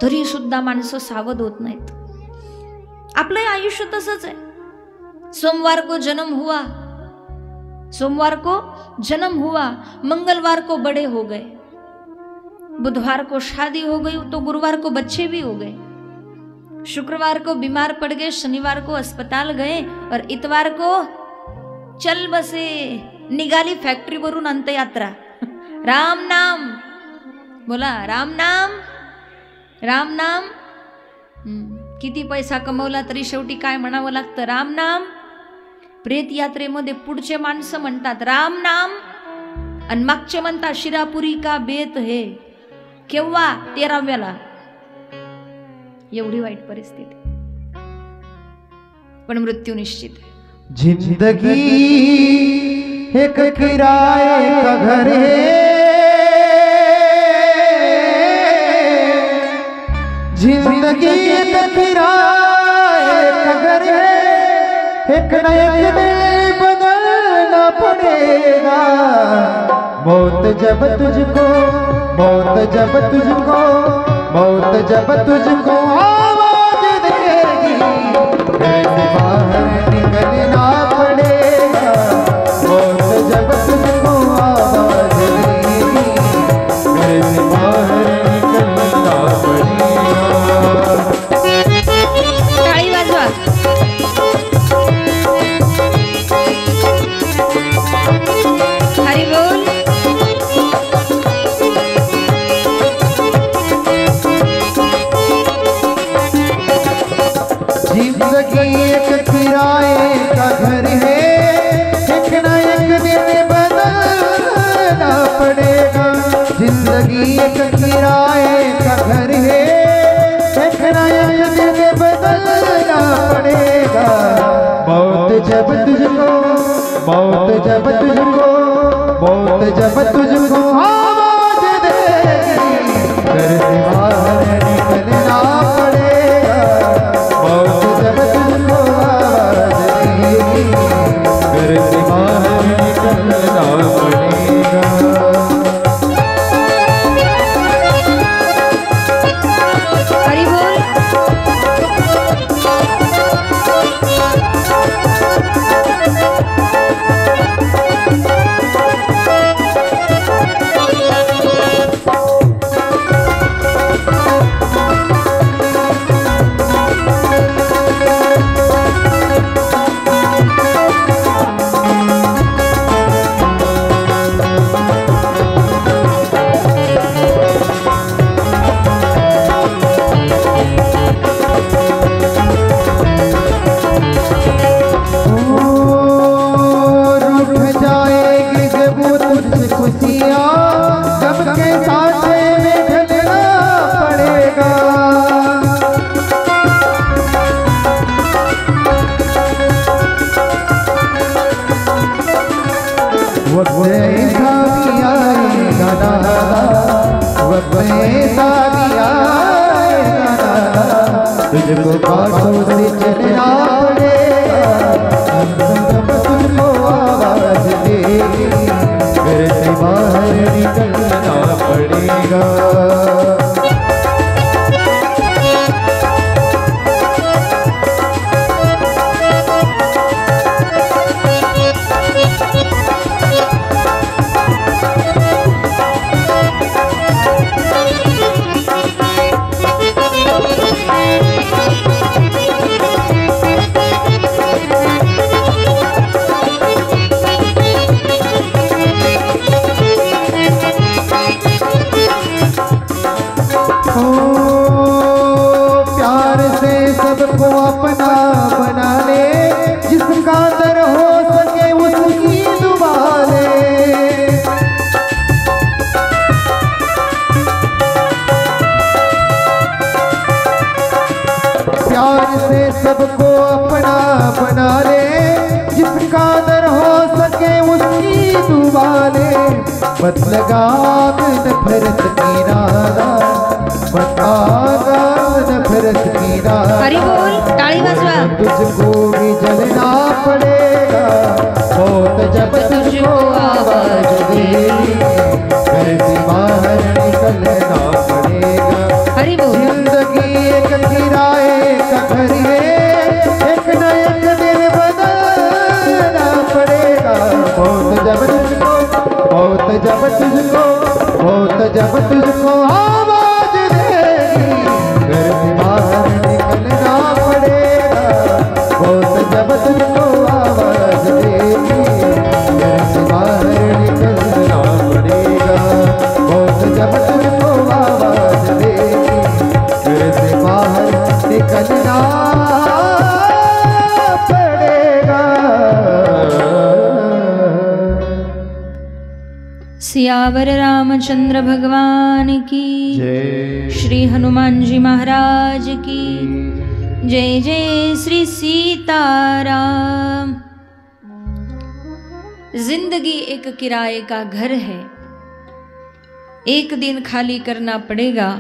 तरी सुद्धा माणसं सावध होत नाहीत. आपलं आयुष्य तसंच आहे. सोमवार को जन्म हुआ, सोमवार को जन्म हुआ, मंगलवार को बड़े हो गए, बुधवार को शादी हो गई तो गुरुवार को बच्चे भी हो गए, शुक्रवार को बीमार पड़ गए, शनिवार को अस्पताल गए और इतवार को चल बसे. निघाली फॅक्टरी वरून अंतयात्रा. राम नाम बोला, राम नाम, राम नाम. किती पैसा कमवला तरी शेवटी काय म्हणावं लागतं? राम नाम. प्रेत यात्रेमध्ये पुढचे माणसं म्हणतात राम नाम आणि मागचे म्हणतात शिरापुरी का बेत हे. केव्हा? 13व्याला. एवढी वाईट परिस्थिती. पण मृत्यू निश्चित आहे. जिंदगी एक किराए का घर है, जिंदगी एक किराए का घर है, एक न एक दिन बदलना पड़ेगा। मौत जब तुझको, मौत जब तुझको, मौत जब तुझको आवाज देगी, घर से बाहर निकलना पड़ेगा। मौत जब तुझको आवाज देगी, घर से बाहर निकलना पड़ेगा। टाळी वाजवा। हरी बोल। जिंदगी एक किराए का घर है, एक न एक दिन बदलना पड़ेगा। जिंदगी एक किराए का घर है, एक न एक दिन बदलना पड़ेगा। मौत जब तुझको, मौत जब तुझको, मौत जब तुझको आवाज देगी, घर से बाहर निकलना पड़ेगा। मौत जब तुझको आवाज देगी, घर से बाहर निकलना पड़ेगा। हरी बोल। तुझको कांटों से चलना पड़ेगा। जब तुझको आवाज देगी, घर से बाहर निकलना पड़ेगा। सबको अपना बना ले, जिसका दर हो सके उसकी दुआ ले। प्यार से सबको अपना बना ले, जिसका दर हो सके उसकी दुआ ले। मत लगा नफरत की नादा, मत आगा नफरत की नादा। हरी बोल। टाळी वाजवा। तुझको भी जलना पड़ेगा। मौत जब तुझको आवाज देगी, घर से बाहर निकलना पड़ेगा। हरी बोल। जिंदगी एक किराए का घर है, एक न एक दिन बदलना पड़ेगा। मौत जब तुझको, मौत जब तुझको, मौत जब तुझको आवाज देगी, घर से बाहर निकलना पड़ेगा। मौत जब तुझको आवाज देगी, घर से बाहर निकलना पड़ेगा। मौत जब तुझको आवाज देगी, घर से बाहर निकलना पड़ेगा। सियावर रामचंद्र भगवान की जय। श्री हनुमान जी महाराज की जय। जय श्री सीताराम। जिंदगी एक किराए का घर है, एक दिन खाली करना पड़ेगा,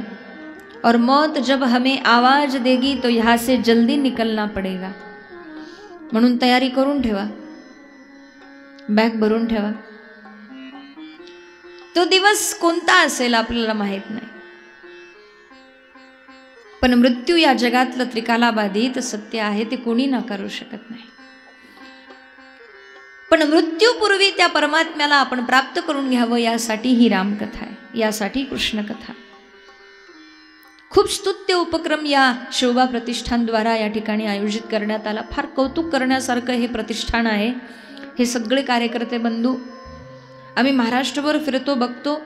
और मौत जब हमें आवाज देगी तो यहाँ से जल्दी निकलना पड़ेगा. म्हणून तयारी करून ठेवा, बॅग भरून ठेवा. तो दिवस कोणता असेल आपल्याला माहित नाही, पण मृत्यू या जगातलं त्रिकालाबाधित सत्य आहे, ते कोणी नाकारू शकत नाही. पण मृत्यूपूर्वी त्या परमात्म्याला आपण प्राप्त करून घ्यावं यासाठी ही रामकथा आहे, यासाठी कृष्णकथा. खूप स्तुत्य उपक्रम या शोभा प्रतिष्ठानद्वारा या ठिकाणी आयोजित करण्यात आला. फार कौतुक करण्यासारखं हे प्रतिष्ठान आहे. हे सगळे कार्यकर्ते बंधू आम्ही महाराष्ट्रभर फिरतो, बघतो.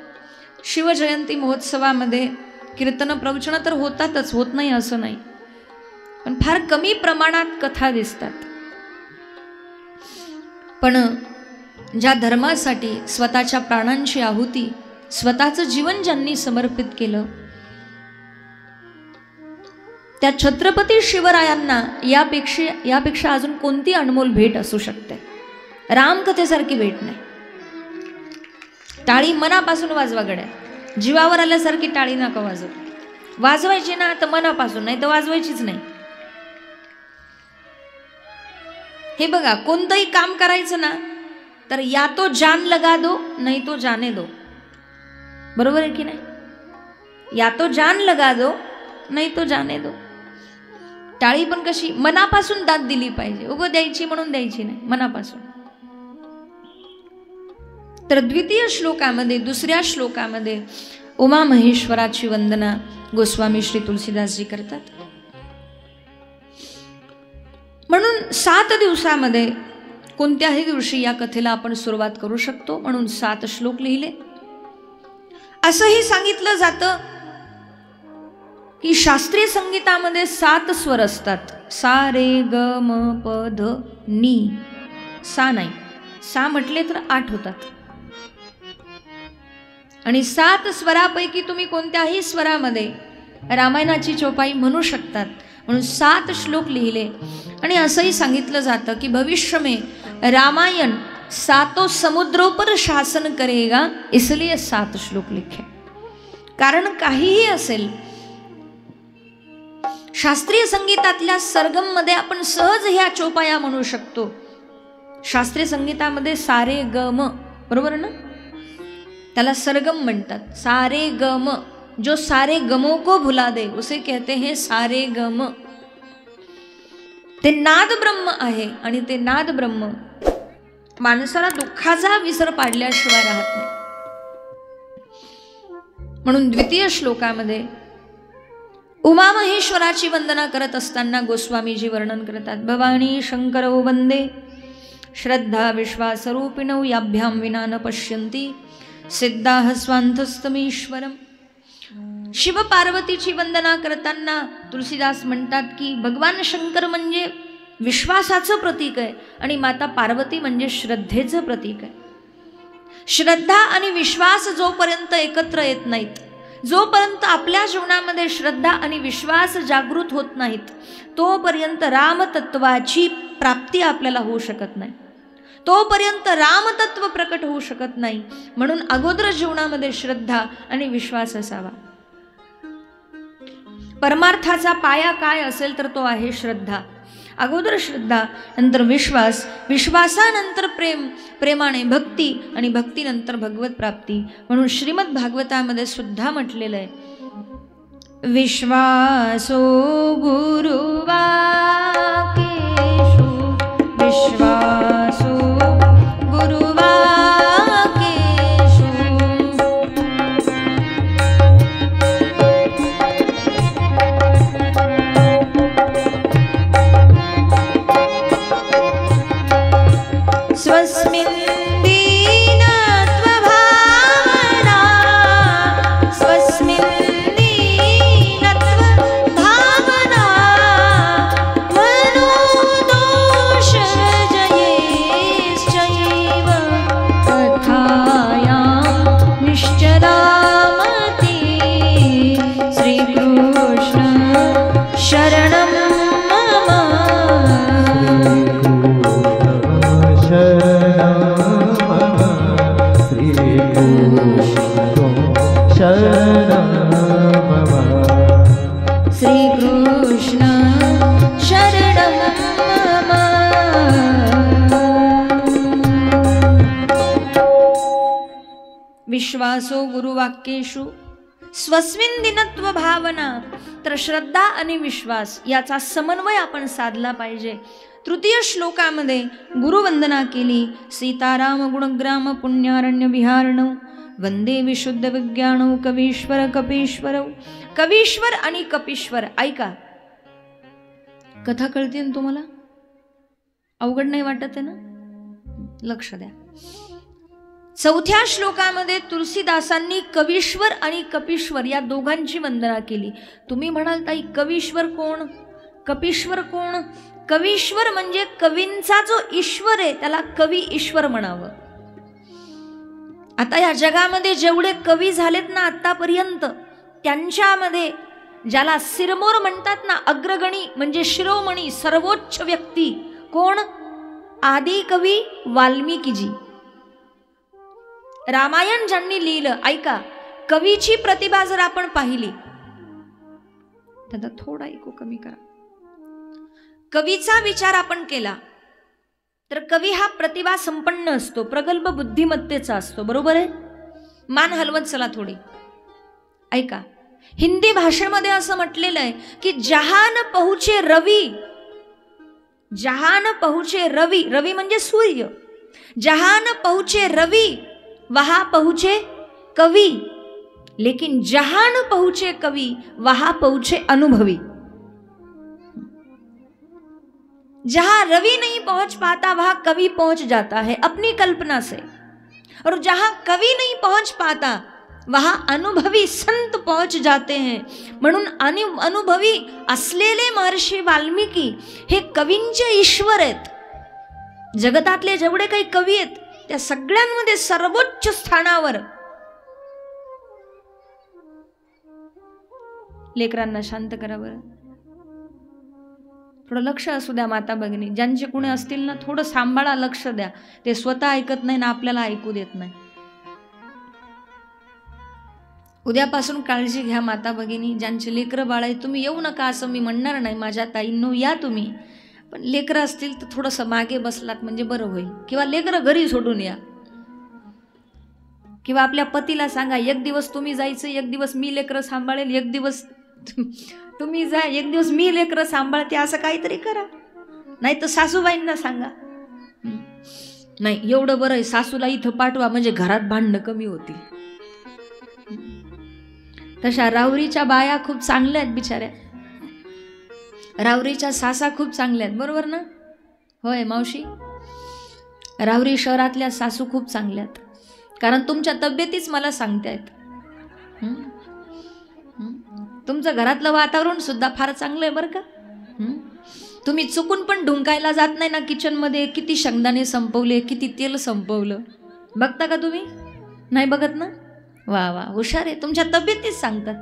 शिवजयंती महोत्सवामध्ये कीर्तन प्रवचन तर होतातच, होत नाही असं नाही, पण फार कमी प्रमाणात कथा दिसतात. पण ज्या धर्मासाठी स्वतःच्या प्राणांची आहुती, स्वतःचं जीवन ज्यांनी समर्पित केलं, त्या छत्रपती शिवरायांना यापेक्षा अजून कोणती अनमोल भेट असू शकते? रामकथेसारखी भेट नाही. टाळी मनापासून वाजवा गड्या, जीवावर आल्यासारखी टाळी नका वाजव. वाजवायची ना तर मनापासून, नाही तर वाजवायचीच नाही. हे बघा, कोणतंही काम करायचं ना तर या तो जान लगा दो नहीं तो जाने दो. बरोबर आहे की नाही? या तो जान लगा दो नहीं तो जाने दो. टाळी पण कशी मनापासून दाद दिली पाहिजे, उगं द्यायची म्हणून द्यायची नाही, मनापासून. तर द्वितीय श्लोकामध्ये, दुसऱ्या श्लोकामध्ये उमा महेश्वराची वंदना गोस्वामी श्री तुलसीदासजी करतात. म्हणून 7 दिवसामध्ये कोणत्याही दिवशी या कथेला आपण सुरुवात करू शकतो, म्हणून 7 श्लोक लिहिले. असंही सांगितलं जातं की शास्त्रीय संगीतामध्ये 7 स्वर असतात. सा रे ग म प ध नी. सा नाही, सा म्हटले तर 8 होतात. आणि 7 स्वरापैकी तुम्ही कोणत्याही स्वरामध्ये रामायणाची चौपाई म्हणू शकतात, म्हणून 7 श्लोक लिहिले. आणि असंही सांगितलं जातं की भविष्य में रामायण 7 समुद्रों पर शासन करेगा, इसलिए 7 श्लोक लिखे. कारण काहीही असेल, शास्त्रीय संगीतातल्या सरगम मध्ये आपण सहज ह्या चौपाया म्हणू शकतो. शास्त्रीय संगीतामध्ये सारे ग म, बरोबर ना, त्याला सरगम म्हणतात. सारे ग म, जो सारे गमों को भुला दे उसे कहते हैं सारे ग म. ते नाद ब्रह्म आहे, आणि ते नाद ब्रह्म माणसाला दुःखाचा विसर पाडल्याशिवाय राहत नाही. म्हणून द्वितीय श्लोकामध्ये उमा महेश्वराची वंदना करत असताना गोस्वामीजी वर्णन करतात. भवानी शंकरौ वंदे श्रद्धा विश्वासरूपिणौ याभ्याम विना न पश्यन्ति सिद्धाः स्वांतस्तमीश्वरम. शिव पार्वतीची वंदना करताना तुलसीदास म्हणतात की भगवान शंकर म्हणजे विश्वासाचं प्रतीक आहे, आणि माता पार्वती म्हणजे श्रद्धेचं प्रतीक आहे. श्रद्धा आणि विश्वास जोपर्यंत एकत्र येत नाहीत, जोपर्यंत आपल्या जीवनामध्ये श्रद्धा आणि विश्वास जागृत होत नाहीत, तोपर्यंत रामतत्वाची प्राप्ती आपल्याला होऊ शकत नाही, तोपर्यंत रामतत्व प्रकट होऊ शकत नाही. म्हणून अगोदर जीवनामध्ये श्रद्धा आणि विश्वास असावा. परमार्थाचा पाया काय असेल तर तो आहे श्रद्धा. अगोदर श्रद्धा, नंतर विश्वास, विश्वासानंतर प्रेम, प्रेमाने भक्ती, आणि भक्तीनंतर भगवत प्राप्ती. म्हणून श्रीमद भागवतामध्ये सुद्धा म्हटलेलं आहे, विश्वासो गुरुवाकेषु विश्वासो गुरुवाकेषु. स्वस्मिन् दीनत्वभावना, स्वस्मिन् दीनत्वभावना, मनोदोषजये विश्वासो गुरुवाक्येषु स्वस्मिन दिनत्व भावना. तर श्रद्धा आणि विश्वास याचा समन्वय आपण साधला पाहिजे. तृतीय श्लोकामध्ये गुरुवंदना केली. सीताराम गुणग्राम पुण्यारण्य विहारणौ वंदे विशुद्ध विज्ञानौ कवीश्वर कपीश्वरौ. कवीश्वर आणि कपीश्वर. ऐका, कथा कळते ना तुम्हाला? अवघड नाही वाटत आहे ना? लक्ष द्या. चौथ्या श्लोकामध्ये तुलसीदासांनी कवीश्वर आणि कपीश्वर या दोघांची वंदना केली. तुम्ही म्हणाल ताई कवीश्वर कोण, कपीश्वर कोण? कवीश्वर म्हणजे कवींचा जो ईश्वर आहे त्याला कवी ईश्वर म्हणावं. आता या जगामध्ये जेवढे कवी झालेत ना आतापर्यंत, त्यांच्यामध्ये ज्याला सिरमोर म्हणतात ना, अग्रगणी म्हणजे शिरोमणी, सर्वोच्च व्यक्ती कोण? आदी कवी वाल्मिकीजी. रामायण ज्यांनी लिहिलं, ऐका, कवीची प्रतिभा जर आपण पाहिली, दादा थोडा ऐकू कमी करा. कवीचा विचार आपण केला तर कवी हा प्रतिभा संपन्न असतो, प्रगल्भ बुद्धिमत्तेचा असतो. बरोबर आहे? मान हलवत चला थोडी. ऐका, हिंदी भाषेमध्ये असं म्हटलेलं आहे की जहान पहुचे रवी, जहान पहुचे रवी, रवी म्हणजे सूर्य. जहान पहुचे रवी वहां पहुचे कवि, लेकिन जहान पहुचे कवि वहां पहुचे अनुभवी. जहां रवि नहीं पहुंच पाता वहां कवि पहुंच जाता है अपनी कल्पना से, और जहां कवि नहीं पहुंच पाता वहां अनुभवी संत पहुंच जाते हैं. म्हणून अनुभवी असलेले महर्षी वाल्मिकी हे कवींचे ईश्वर आहेत. जगतातले जेवढे काही कवी आहेत त्या सगळ्यांमध्ये सर्वोच्च स्थानावर. लेकरांना शांत करा बरं, थोडं लक्ष असू द्या माता भगिनी. ज्यांचे कुणी असतील ना थोडं सांभाळा, लक्ष द्या. ते स्वतः ऐकत नाही ना आपल्याला ऐकू देत नाही. उद्यापासून काळजी घ्या माता भगिनी. ज्यांचे लेकरं बाळ आहे, तुम्ही येऊ नका असं मी म्हणणार नाही माझ्या ताईंनो, या तुम्ही. पण लेकरं असतील तर थोडंसं मागे बसलात म्हणजे बरं होईल. किंवा लेकरं घरी सोडून या, किंवा आपल्या पतीला सांगा एक दिवस तुम्ही जायचं, एक दिवस मी लेकरं सांभाळेल, एक दिवस तुम्ही जा, एक दिवस मी लेकरं सांभाळते, असं काहीतरी करा. नाही तर सासूबाईंना सांगा. नाही एवढं बरं आहे, सासूला इथं पाठवा म्हणजे घरात भांडणं कमी होतील. तशा राहुरीच्या बाया खूप चांगल्या आहेत बिचाऱ्या, राहुरीच्या सासा खूप चांगल्या आहेत. बरोबर ना? होय मावशी, राहुरी शहरातल्या सासू खूप चांगल्या आहेत, कारण तुमच्या तब्येतीच मला सांगतायत. तुमचं घरातलं वातावरण सुद्धा फार चांगलं आहे बरं का. तुम्ही चुकून पण ढुंकायला जात नाही ना किचनमध्ये. किती शेंगदाणे संपवले, किती तेल संपवलं बघता का तुम्ही? नाही बघत ना? वा वा, हुशार आहे. तुमच्या तब्येतीच सांगतात.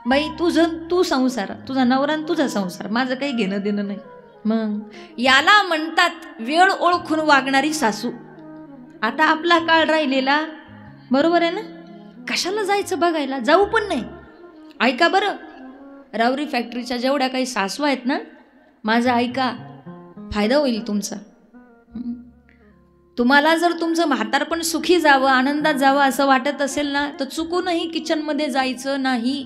बाई तू संसार, तुझा नवरा तुझा संसार, माझं काही घेणं देणं नाही. मग याला म्हणतात वेळ ओळखून वागणारी सासू. आता आपला काळ राहिलेला, बरोबर आहे ना? कशाला जायचं बघायला? जाऊ पण नाही. ऐका बरं, राहुरी फॅक्टरीच्या जेवढ्या काही सासू आहेत ना, माझा ऐका, फायदा होईल तुमचा. तुम्हाला जर तुमचं म्हातारपण सुखी जावं, आनंदात जावं असं वाटत असेल ना, तर चुकूनही किचनमध्ये जायचं नाही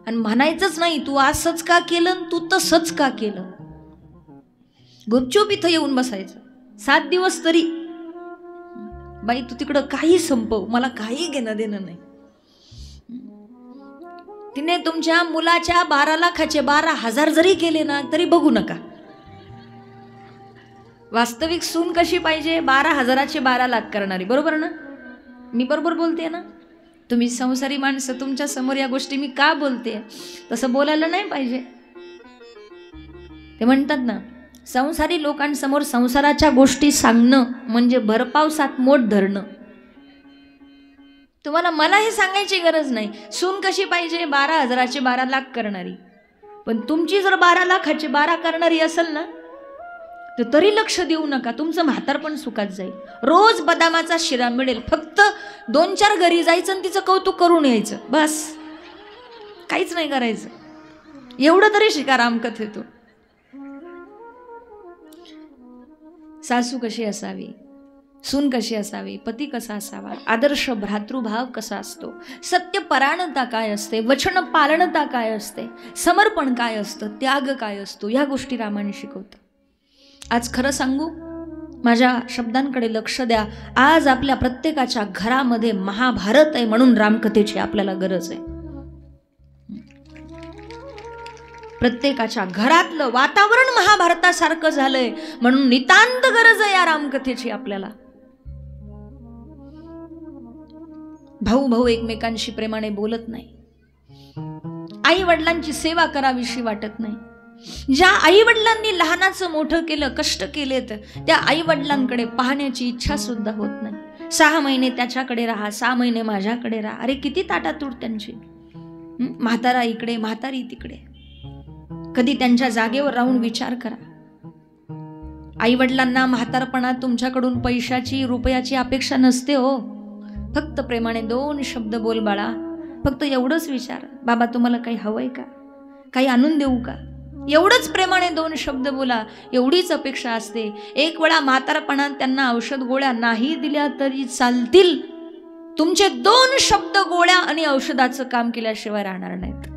आणि म्हणायचंच नाही तू असंच का केलं, तू तसंच का केलं. गुपचूप इथं येऊन बसायचं 7 दिवस तरी. बाई तू तिकडं काही संपव, मला काही घेणं देणं नाही. तिने तुमच्या मुलाच्या 12 लाखाचे 12,000 जरी केले ना तरी बघू नका. वास्तविक सून कशी पाहिजे? 12,000चे 12 लाख करणारी. बरोबर ना? मी बरोबर बोलते ना? तुम्ही संसारी माणसं, तुमच्या समोर या गोष्टी मी का बोलते? तसं बोलायला नाही पाहिजे. ते म्हणतात ना, संसारी लोकांसमोर संसाराच्या गोष्टी सांगणं म्हणजे भरपावसात मोठ धरणं. तुम्हाला मला हे सांगायची गरज नाही. सून कशी पाहिजे? 12,000चे 12 लाख करणारी. पण तुमची जर 12 लाखाचे 12 करणारी असेल ना, तर तरी लक्ष देऊ नका. तुमचं म्हातारपण सुखात जाईल. रोज बदामाचा शिरा मिळेल. फक्त 2-4 घरी जायचं आणि तिचं कौतुक करून यायचं, बस. काहीच नाही करायचं. एवढं तरी शिका रामकथेतून. सासू कशी असावी? सून कशी असावी, पती कसा असावा, आदर्श भ्रातृभाव कसा असतो, सत्यपरायणता काय असते, वचन पालनता काय असते, समर्पण काय असतं, त्याग काय असतो, ह्या गोष्टी रामाने शिकवतं. आज खरं सांगू, माझ्या शब्दांकडे लक्ष द्या. आज आपल्या प्रत्येकाच्या घरामध्ये महाभारत आहे म्हणून रामकथेची आपल्याला गरज आहे. प्रत्येकाच्या घरातलं वातावरण महाभारतासारखं झालंय म्हणून नितांत गरज आहे या रामकथेची आपल्याला. भाऊ भाऊ एकमेकांशी प्रेमाने बोलत नाही, आई वडिलांची सेवा करावीशी वाटत नाही. ज्या आई वडिलांनी लहानाचं मोठं केलं, कष्ट केलेत, त्या आई वडिलांकडे पाहण्याची इच्छा सुद्धा होत नाही. 6 महिने त्याच्याकडे राहा, 6 महिने माझ्याकडे राहा. अरे किती ताटातूट त्यांची. म्हातारा इकडे, म्हातारी तिकडे. कधी त्यांच्या जागेवर राहून विचार करा. आई वडिलांना म्हातारपणात तुमच्याकडून पैशाची, रुपयाची अपेक्षा नसते हो. फक्त प्रेमाने 2 शब्द बोल बाळा. फक्त एवढंच विचार, बाबा तुम्हाला काही हवंय का, काही आणून देऊ का, एवढंच प्रेमाने 2 शब्द बोला. एवढीच अपेक्षा असते. एक वेळा म्हातारपणात त्यांना औषध गोळ्या नाही दिल्या तरी चालतील, तुमचे 2 शब्द गोळ्या आणि औषधाचं काम केल्याशिवाय राहणार नाहीत.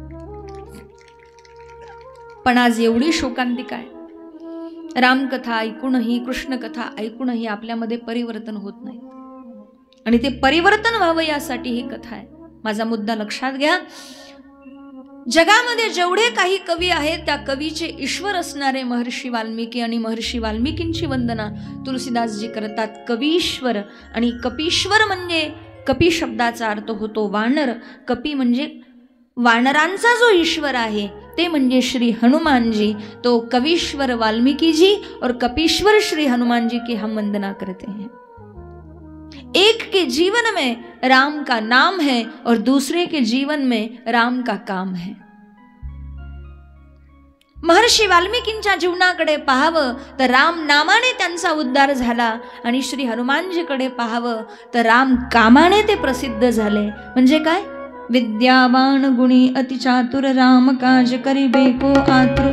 पण आज एवढी शोकांतिका आहे. रामकथा ऐकूनही, कृष्णकथा ऐकूनही आपल्यामध्ये परिवर्तन होत नाही. आणि ते परिवर्तन व्हावं यासाठी ही कथा आहे. माझा मुद्दा लक्षात घ्या. जगामध्ये जेवढे काही कवी आहेत त्या कवीचे ईश्वर असणारे महर्षी वाल्मिकी आणि महर्षी वाल्मिकींची वंदना तुलसीदासजी करतात. कवीश्वर आणि कपीश्वर म्हणजे कपी शब्दाचा अर्थ होतो वानर. कपी म्हणजे वानरांचा जो ईश्वर आहे ते म्हणजे श्री हनुमान जी. तो कवीश्वर वाल्मीकि जी और कपीश्वर श्री हनुमान जी की हम वंदना करते हैं. एक के जीवन में राम का नाम है और दूसरे के जीवन में राम का काम है. महर्षी वाल्मिकींच्या जीवनाकडे पाहावं तर राम नामाने त्यांचा उद्धार झाला आणि श्री हनुमानजीकडे पाहावं तर राम कामाने ते प्रसिद्ध झाले. म्हणजे काय? विद्यावान गुणी अति चातुर राम काज करिबे को आतुर.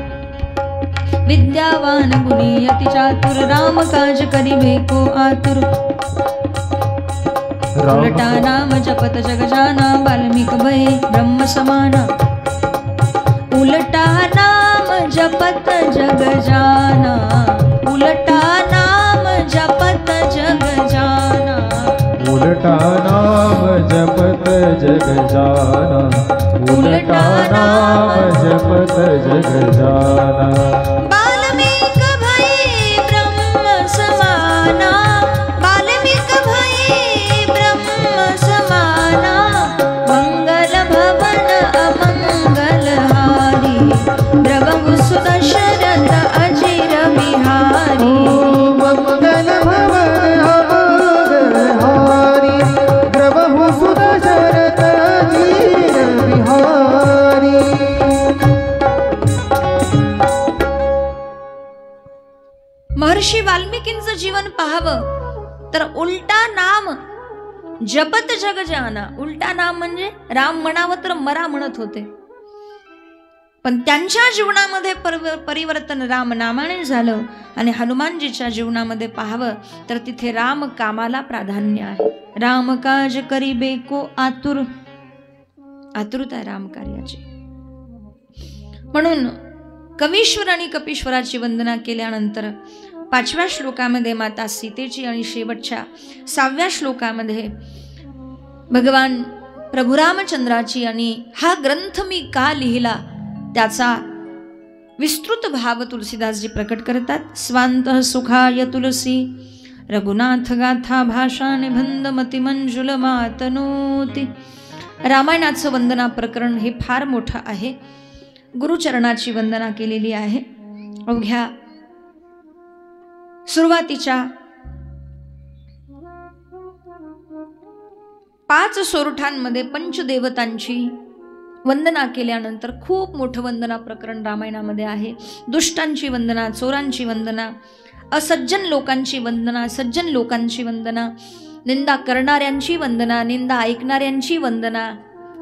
विद्यावान गुणी अति चातुर राम काज करिबे को आतुर. उलटा नाम जपत जग जाना वाल्मीक भय ब्रह्म समाना. उलटा नाम जपत जग जाना. उलटा नाम जपत जग जाना. उलटा नाम जपत जग जाना. उलटा नाम जपत जग जाना. वाल्मीक भय ब्रह्म समाना. वाल्मीक भय ब्रह्म समाना. मंगल भवन अमंगल हारी. द्रवहु सुदशरथ अजिर बिहारी. मंगल भवन अमंगल हारी. द्रवहु सुदशरथ अजिर बिहारी. महर्षी वाल्मिकींचं जीवन पाहावं तर उलटा नाम जपत जग जाना. उलटा नाम म्हणजे राम म्हणावं तर मरा म्हणत होते, पण त्यांच्या जीवनामध्ये परिवर्तन राम नामाने झालं. आणि हनुमानजीच्या जीवनामध्ये पाहावं तर तिथे राम कामाला प्राधान्य आहे. राम काज करिबे को आतुर. आतुरता आहे राम कार्याची. म्हणून कवीश्वर आणि कपीश्वराची वंदना केल्यानंतर 5व्या श्लोकामध्ये माता सीतेची आणि शेवटच्या 6व्या श्लोकामध्ये भगवान प्रभू रामचंद्राची आणि हा ग्रंथ मी का लिहिला त्याचा विस्तृत भाव तुलसीदासजी प्रकट करतात. स्वांत सुखाय तुलसी रघुनाथ गाथा भाषा निबंध मती मंजुल मातनोती. रामायणाचं वंदना प्रकरण हे फार मोठं आहे. गुरुचरणाची वंदना केलेली आहे. अवघ्या सुरुवातीच्या 5 सोरठांमध्ये पंचदेवतांची वंदना केल्यानंतर खूप मोठं वंदना प्रकरण रामायणामध्ये आहे. दुष्टांची वंदना, चोरांची वंदना, असज्जन लोकांची वंदना, सज्जन लोकांची वंदना, निंदा करणाऱ्यांची वंदना, निंदा ऐकणाऱ्यांची वंदना,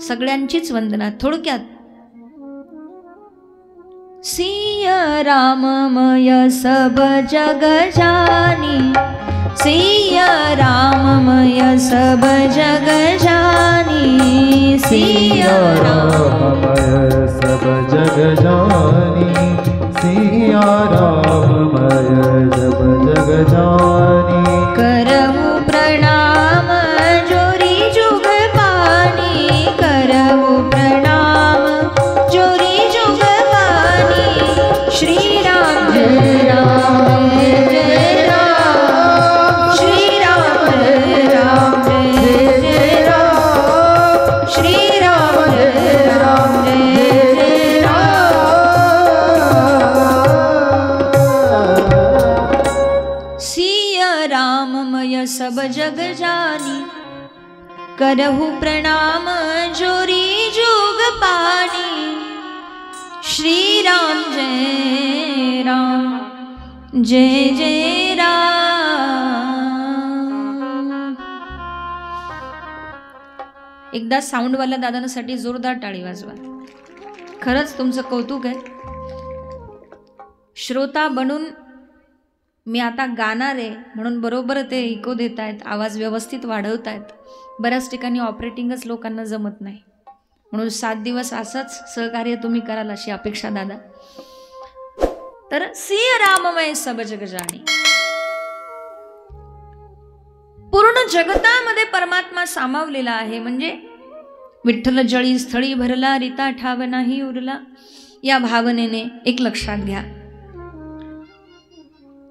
सगळ्यांचीच वंदना. थोडक्यात सिय राममय सब जग जानी. सिया राममय सब जग जानी, सिया राममय सब जग जानी, सिया राममय सब जग जानी। करहु प्रणाम जोरी जुग पानी, करहु प्रणाम जोरी जुग पानी। श्री राम जय राम जय राम, श्री राम जय राम जय जय राम, श्री राम जय राम जय जय राम। सिया राममय सब जग जानी, करहु प्रणाम जोरी जुग पानी। श्री राम जय राम जय जय राम। एकदा साऊंडवाल्या दादांसाठी जोरदार टाळी वाजवा. खरंच तुमचं कौतुक आहे. श्रोता बनून मी आता गाणार आहे म्हणून बरोबर ते इको देत आहेत, आवाज व्यवस्थित वाढवत आहेत. बऱ्याच ठिकाणी ऑपरेटिंगच लोकांना जमत नाही, म्हणून 7 दिवस असंच सहकार्य तुम्ही कराल अशी अपेक्षा दादा. तर सिया राममय सब जग जानी, पूर्ण जगतामध्ये परमात्मा सामावलेला आहे. म्हणजे विठ्ठल जळी स्थळी भरला, रीता ठाव नाही उरला. या भावनेने एक लक्षात घ्या.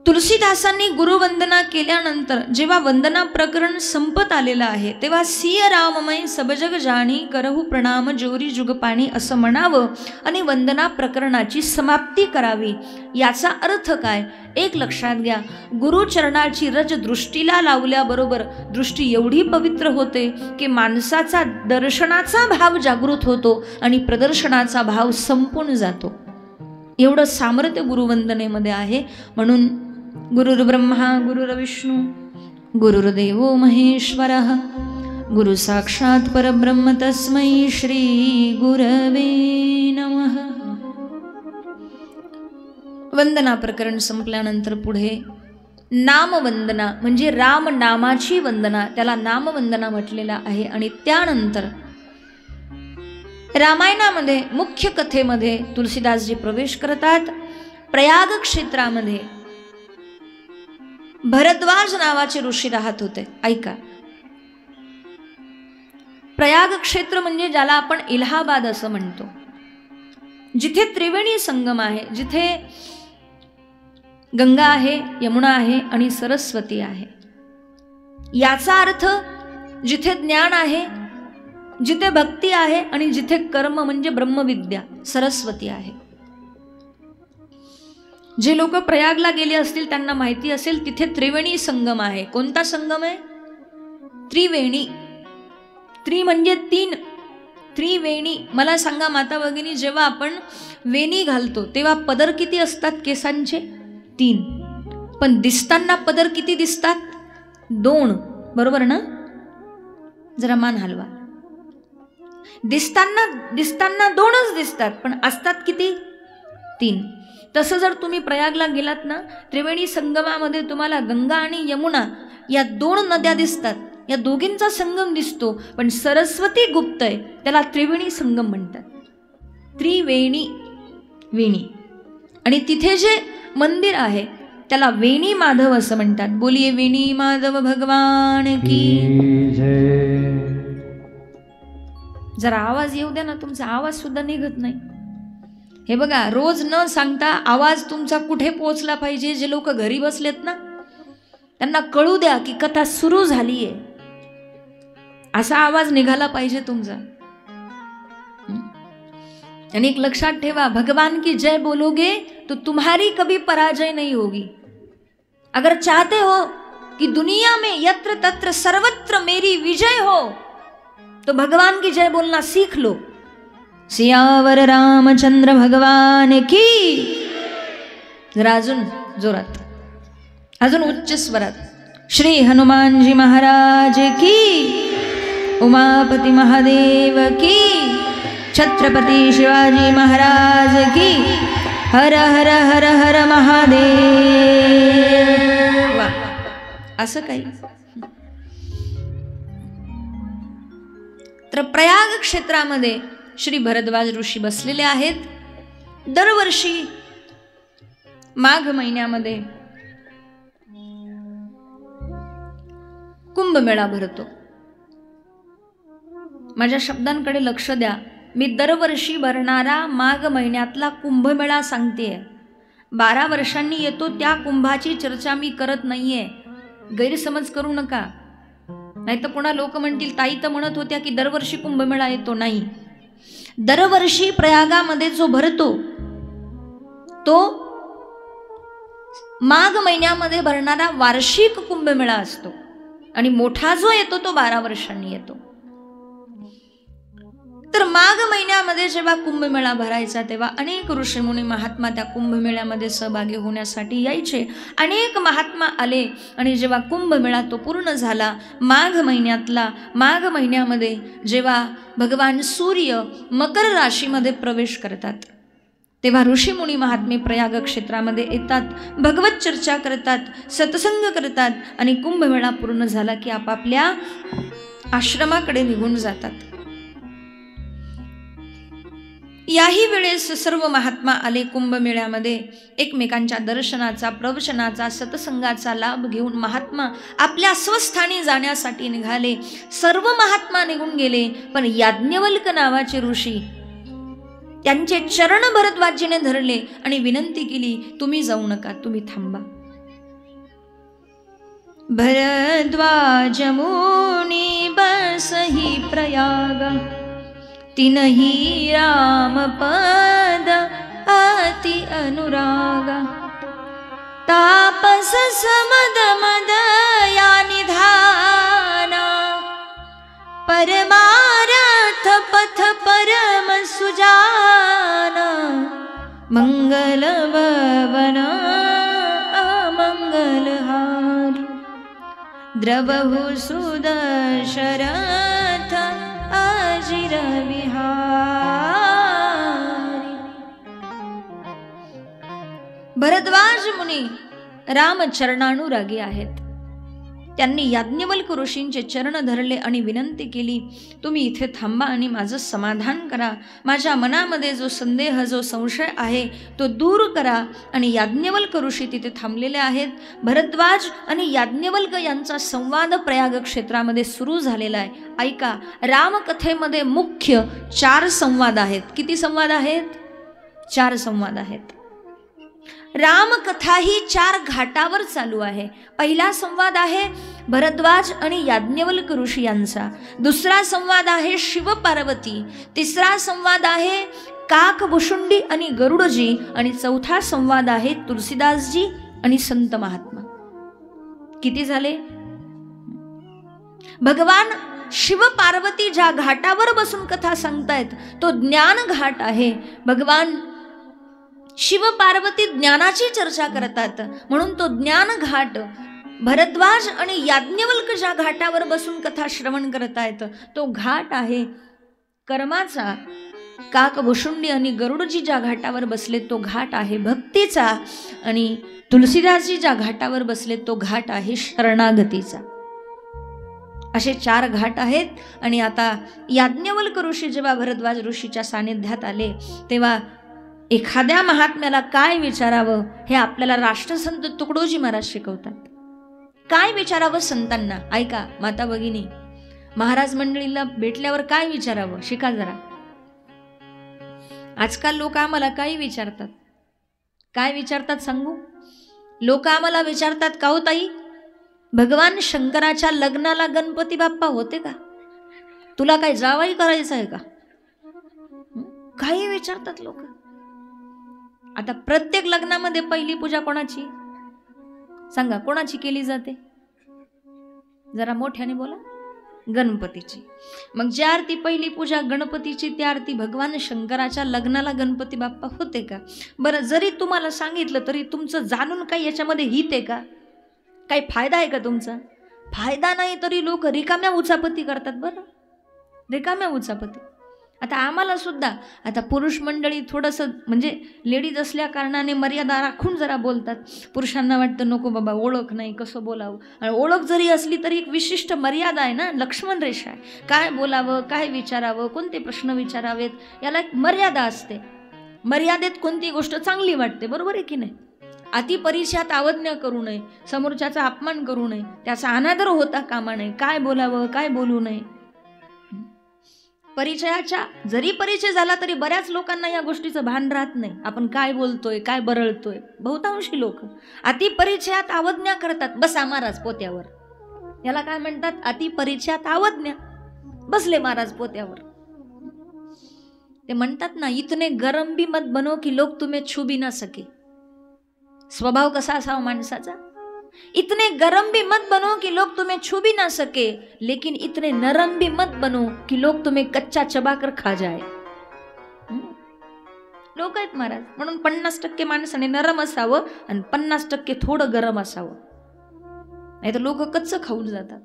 तुलसीदासांनी गुरुवंदना केल्यानंतर जेव्हा वंदना प्रकरण संपत आलेलं आहे तेव्हा सिया राममय सब जग जाणी, करहु प्रणाम जोरी जुग पाणी असं म्हणावं आणि वंदना प्रकरणाची समाप्ती करावी. याचा अर्थ काय एक लक्षात घ्या. गुरुचरणाची रज दृष्टीला लावल्याबरोबर दृष्टी एवढी पवित्र होते की माणसाचा दर्शनाचा भाव जागृत होतो आणि प्रदर्शनाचा भाव संपून जातो. एवढं सामर्थ्य गुरुवंदनेमध्ये आहे. म्हणून गुरुर्ब्रह्मा गुरुर्विष्णू गुरुर्देवो महेश्वरः, गुरु साक्षात परब्रह्म तस्मै श्री गुरवे नमः. वंदना प्रकरण संपल्यानंतर पुढे नामवंदना म्हणजे राम नामाची वंदना, त्याला नामवंदना म्हटलेला आहे. आणि त्यानंतर रामायणामध्ये मुख्य कथेमध्ये तुलसीदासजी प्रवेश करतात. प्रयाग क्षेत्रामध्ये भरद्वाज नावाचे ऋषी राहत होते. ऐका, प्रयाग क्षेत्र म्हणजे ज्याला आपण इलाहाबाद असं म्हणतो, जिथे त्रिवेणी संगम आहे, जिथे गंगा आहे, यमुना आहे आणि सरस्वती आहे. याचा अर्थ जिथे ज्ञान आहे, जिथे भक्ती आहे आणि जिथे कर्म म्हणजे ब्रह्मविद्या सरस्वती आहे. जे लोक प्रयागला गेले असतील त्यांना माहिती असेल तिथे त्रिवेणी संगम आहे. कोणता संगम आहे? त्रिवेणी. त्रि म्हणजे 3, त्रिवेणी. मला सांगा माता भगिनी, जेव्हा आपण वेणी घालतो तेव्हा पदर किती असतात केसांचे? 3. पण दिसताना पदर किती दिसतात? 2. बरोबर ना? जरा मान हलवा. दिसताना 2च दिसतात पण असतात किती? 3. तसं जर तुम्ही प्रयागला गेलात ना, त्रिवेणी संगमामध्ये तुम्हाला गंगा आणि यमुना या 2 नद्या दिसतात. या दोघींचा संगम दिसतो, पण सरस्वती गुप्त आहे, त्याला त्रिवेणी संगम म्हणतात. त्रिवेणी वेणी. आणि तिथे जे मंदिर आहे त्याला वेणी माधव असं म्हणतात. बोलिये वेणी माधव भगवान की जय. जरा आवाज येऊ द्या ना, तुमचा आवाज सुद्धा निघत नाही. हे बघा, रोज न सांगता आवाज तुमचा कुठे पोहोचला पाहिजे. जे लोक घरी बसलेत ना त्यांना कळू द्या की कथा सुरू झालीये, असा आवाज निघाला पाहिजे तुमचा. आणि एक लक्षात ठेवा, भगवान की जय बोलोगे तो तुम्हारी कभी पराजय नहीं होगी. अगर चाहते हो कि दुनिया में यत्र तत्र सर्वत्र मेरी विजय हो तो भगवान की जय बोलना सीख लो. सियावर रामचंद्र भगवान की. जरा अजून जोरात, अजून उच्च स्वरात. श्री हनुमानजी महाराज की. उमापति महादेव की. छत्रपति शिवाजी महाराज की. हर हर हर हर महादेव. असं काही. तर प्रयाग क्षेत्रामध्ये श्री भरद्वाज ऋषी बसलेले आहेत. दरवर्षी माघ महिन्यामध्ये कुंभमेळा भरतो. माझ्या शब्दांकडे लक्ष द्या. मी दरवर्षी भरणारा माघ महिन्यातला कुंभमेळा सांगतेय. 12 वर्षांनी येतो त्या कुंभाची चर्चा मी करत नाहीये. गैरसमज करू नका. नाही तर पुन्हा लोक म्हणतील ताई तर म्हणत होत्या की दरवर्षी कुंभमेळा येतो. नाही, दरवर्षी प्रयागामध्ये जो भरतो तो माघ महिन्यामध्ये भरणारा वार्षिक कुंभमेळा असतो आणि मोठा जो येतो तो 12 वर्षांनी येतो. तर माघ महिन्यामध्ये जेव्हा कुंभमेळा भरायचा तेव्हा अनेक ऋषीमुनी महात्मा त्या कुंभमेळ्यामध्ये सहभागी होण्यासाठी यायचे. अनेक महात्मा आले आणि जेव्हा कुंभमेळा तो पूर्ण झाला माघ महिन्यामध्ये जेव्हा भगवान सूर्य मकर राशीमध्ये प्रवेश करतात तेव्हा ऋषीमुनी महात्मे प्रयाग क्षेत्रामध्ये येतात, भगवत चर्चा करतात, सत्संग करतात आणि कुंभमेळा पूर्ण झाला की आपापल्या आश्रमाकडे निघून जातात. याही वेळेस सर्व महात्मा आले कुंभमेळ्यामध्ये. एकमेकांच्या दर्शनाचा, प्रवचनाचा, सत्संगाचा लाभ घेऊन महात्मा आपल्या स्वस्थानी जाण्यासाठी निघाले. सर्व महात्मा निघून गेले, पण याज्ञवल्क नावाचे ऋषी त्यांचे चरण भरद्वाजीने धरले आणि विनंती केली, तुम्ही जाऊ नका, तुम्ही थांबा. भरद्वाज मुनी बसही प्रयाग, तिनही राम पद अति अनुरागा. तापस समद मद या निधाना, परमारथ पथ परम सुजाना. मंगल भवन अमंगलहारी, द्रवहु सुदशरथ अजिर विहारी. भरद्वाज मुनी रामचरणानुरागी आहेत. त्यांनी याज्ञवल्क ऋषींचे चरण धरले आणि विनंती केली, तुम्ही इथे थांबा आणि माझं समाधान करा. माझ्या मनामध्ये जो संदेह, जो संशय आहे तो दूर करा. आणि याज्ञवल्क ऋषी तिथे थांबलेले आहेत. भरद्वाज आणि याज्ञवल्क यांचा संवाद प्रयाग क्षेत्रामध्ये सुरू झालेला आहे. ऐका, रामकथेमध्ये मुख्य 4 संवाद आहेत. किती संवाद आहेत? 4 संवाद आहेत. रामकथा ही 4 घाटावर चालू आहे. पहिला संवाद आहे भरद्वाज आणि याज्ञवल्क ऋषी यांचा. दुसरा संवाद आहे शिव पार्वती. तिसरा संवाद आहे काकभुशुंडी आणि गरुडजी. आणि चौथा संवाद आहे तुलसीदासजी आणि संत महात्मा. किती झाले? भगवान शिव पार्वती ज्या घाटावर बसून कथा सांगतायत तो ज्ञान घाट आहे. भगवान शिव पार्वती ज्ञानाची चर्चा करतात म्हणून तो ज्ञान घाट. भरद्वाज आणि याज्ञवल्क ज्या घाटावर बसून कथा श्रवण करतायत तो घाट आहे कर्माचा. काकभुशुंडी आणि गरुडजी ज्या घाटावर बसले तो घाट आहे भक्तीचा. आणि तुलसीदासजी ज्या घाटावर बसले तो घाट आहे शरणागतीचा. असे 4 घाट आहेत. आणि आता याज्ञवल्क ऋषी जेव्हा भरद्वाज ऋषीच्या सानिध्यात आले तेव्हा एखाद्या महात्म्याला काय विचारावं हे आपल्याला राष्ट्रसंत तुकडोजी महाराज शिकवतात. काय विचारावं संतांना? ऐका माता भगिनी, महाराज मंडळीला भेटल्यावर काय विचारावं शिका जरा. आजकाल लोक आम्हाला काय विचारतात? काय विचारतात सांगू? लोक आम्हाला विचारतात, का हो ताई, भगवान शंकराच्या लग्नाला गणपती बाप्पा होते का? तुला काय जावई करायचं आहे का? काही विचारतात लोक. आता प्रत्येक लग्नामध्ये पहिली पूजा कोणाची सांगा? कोणाची केली जाते? जरा मोठ्याने बोला. गणपतीची. मग ज्या आरती पहिली पूजा गणपतीची त्या आरती भगवान शंकराच्या लग्नाला गणपती बाप्पा होते का? बरं, जरी तुम्हाला सांगितलं तरी तुमचं जाणून काही याच्यामध्ये हित आहे का? काही फायदा आहे का तुमचा? फायदा नाही तरी लोक रिकाम्या उचापती करतात. बरं, रिकाम्या उचापती. आता आम्हाला सुद्धा, आता पुरुष मंडळी थोडंसं म्हणजे लेडीज असल्या कारणाने मर्यादा राखून जरा बोलतात. पुरुषांना वाटतं नको बाबा, ओळख नाही, कसं बोलावं. आणि ओळख जरी असली तरी एक विशिष्ट मर्यादा आहे ना, लक्ष्मण रेषा आहे. काय बोलावं, काय विचारावं, कोणते प्रश्न विचारावेत, याला एक मर्यादा असते. मर्यादेत कोणती गोष्ट चांगली वाटते, बरोबर आहे की नाही. अति परिचयात अवज्ञा करू नये, समोरच्याचा अपमान करू नये, त्याचा अनादर होता कामा नये. काय बोलावं, काय बोलू नये. परिचयाच्या जरी परिचय झाला तरी बऱ्याच लोकांना या गोष्टीचं भान राहत नाही, आपण काय बोलतोय, काय बरळतोय. बहुतांशी लोक अति परिचयात अवज्ञा करतात. बसा महाराज पोत्यावर, याला काय म्हणतात, अति परिचयात अवज्ञा. बसले महाराज पोत्यावर. ते म्हणतात ना, इतने गरम भी मत बनो कि लोग तुम्हें छू भी ना सके. स्वभाव कसा असावा माणसाचा, इतने गरम भी मत बनो कि लोग तुम्हें छू भी ना सके, लेकिन इतने नरम भी मत बनो कि लोग तुम्हें कच्चा चबाकर खा जाए. लोक आहेत महाराज. म्हणून 50% माणसाने नरम असावं आणि 50% थोडं गरम असावं, नाही तर लोक कच्च खाऊन जातात.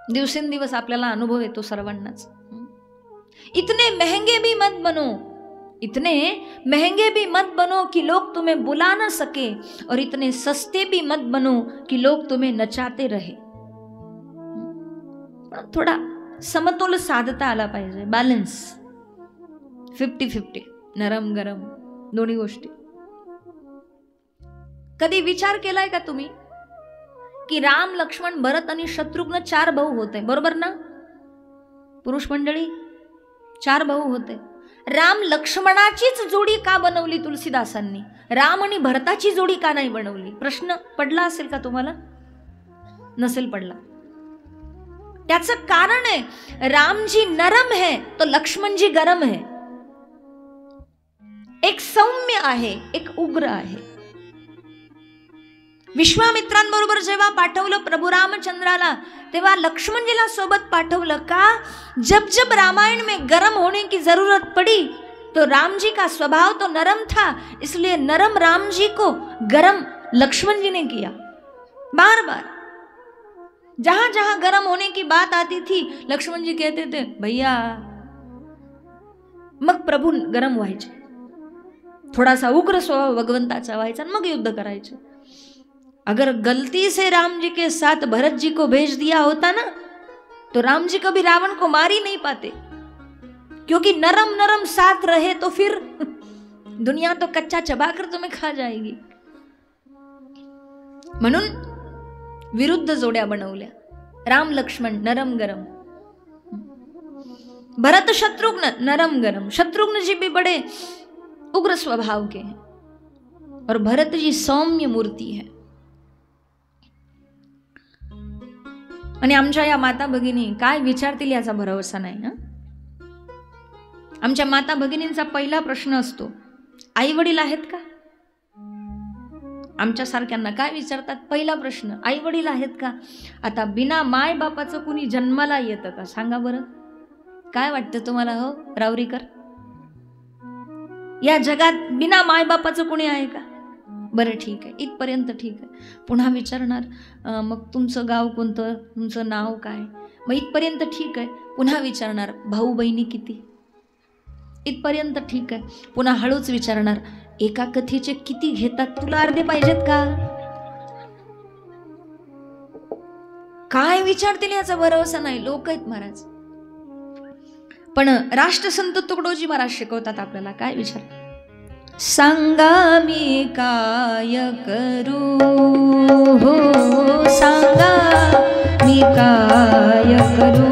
दिवसेंदिवस आपल्याला अनुभव येतो सर्वांनाच. इतने महंगे भी मत बनो, इतने महंगे भी मत बनो कि लोग तुम्हें बुला न सके, और इतने सस्ते भी मत बनो कि लोग तुम्हें नचाते रहे. थोडा समतोल साधता आला पाहिजे, बॅलन्स. 50-50, नरम गरम दोन्ही गोष्टी. कधी विचार केलाय का तुम्ही की राम, लक्ष्मण, भरत आणि शत्रुघ्न 4 भाऊ होते, बरोबर ना पुरुष मंडळी? 4 भाऊ होते. राम लक्ष्मणाचीच जोडी का बनवली तुलसीदासांनी, राम आणि भरताची जोडी का नाही बनवली? प्रश्न पडला असेल का तुम्हाला? नसेल पडला. त्याचं कारण आहे, रामजी नरम है तो लक्ष्मणजी गरम है. एक सौम्य आहे, एक उग्र आहे. विश्वामित्रांबरोबर जेव्हा पाठवलं प्रभू रामचंद्राला, तेव्हा लक्ष्मणजीला सोबत पाठवलं का? जब जब रामायण में गरम होने की जरूरत पड़ी तो रामजी का स्वभाव तो नरम था, इसलिए नरम रामजी को गरम लक्ष्मण जी ने किया. बार बार जहां जहां गरम होने की बात आती थी, लक्ष्मण जी कहते थे भैया. मग प्रभू गरम व्हायचे, थोडासा उग्र स्वभाव भगवंताचा व्हायचा, मग युद्ध करायचे. अगर गलती से राम जी के साथ भरत जी को भेज दिया होता ना, तो राम जी कभी रावण को मार ही नहीं पाते, क्योंकि नरम नरम साथ रहे तो फिर दुनिया तो कच्चा चबाकर तुम्हें खा जाएगी. म्हणून विरुद्ध जोड्या बनवल्या. राम लक्ष्मण नरम गरम, भरत शत्रुघ्न नरम गरम. शत्रुघ्न जी भी बड़े उग्र स्वभाव के हैं और भरत जी सौम्य मूर्ति है. आणि आमच्या या माता भगिनी काय विचारतील याचा भरोसा नाही. आमच्या माता भगिनींचा पहिला प्रश्न असतो, आई वडील आहेत का? आमच्या सारख्यांना काय विचारतात? पहिला प्रश्न, आई वडील आहेत का? आता बिना माय बापाचं कुणी जन्माला येतं का? सांगा बरं, काय वाटतं तुम्हाला हो रावरीकर? या जगात बिना माय बापाचं कुणी आहे का? बरं ठीक आहे, इथपर्यंत ठीक आहे. पुन्हा विचारणार मग तुमचं गाव कोणतं, तुमचं नाव काय? मग इथपर्यंत ठीक आहे. पुन्हा विचारणार भाऊ बहिणी किती? इथपर्यंत ठीक आहे. पुन्हा हळूच विचारणार एका कथेचे किती घेतात, तुला अर्धे पाहिजेत का? काय विचारतील याचा भरोसा नाही. लोक आहेत महाराज. पण राष्ट्रसंत तुकडोजी महाराज शिकवतात आपल्याला, काय विचार? सांगा मी काय करू हो, सांगा मी काय करू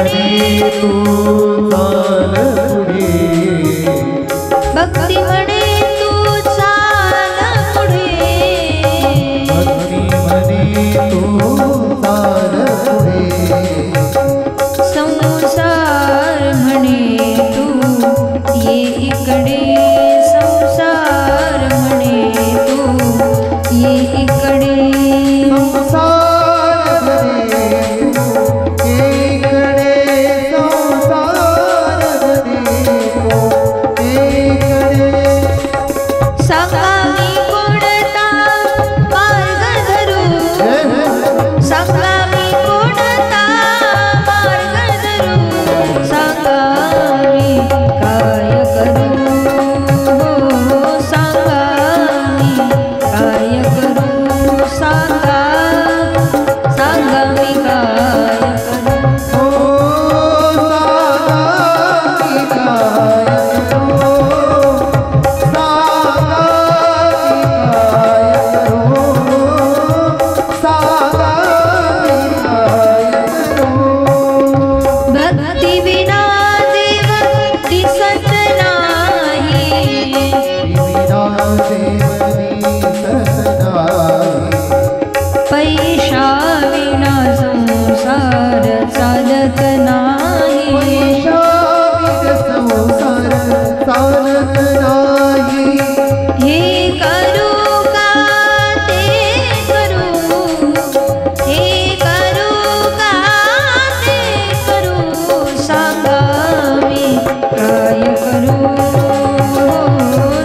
म्हणे तू चाल पुढे, भक्ती म्हणे तू चाल पुढे, भक्ती म्हणे तू चाल पुढे, संसार म्हणे तू ये इकडे, संसार म्हणे तू ये इकडे, संसार म्हणे तू इकडे, संसार म्हणे तू इकडे, सांगा मी कोणता मार्ग धरू, सांगा मी कोणता मार्ग धरू, सांगा मी काय करू, सांगा मी काय करू, सांगा, सांगा मी काय करू, ओ सांगा मी काय करू, सांगा मी काय करू, सांगा मी काय करू. भक्ती विना देव दिसत नाही, विना देव दिसत नाही, पैशा विना संसार चालत नाही, पैशाविना संसार चालत नाही. हे करू का ते करू, हे करू का ते करू, सांगा मी काय करू,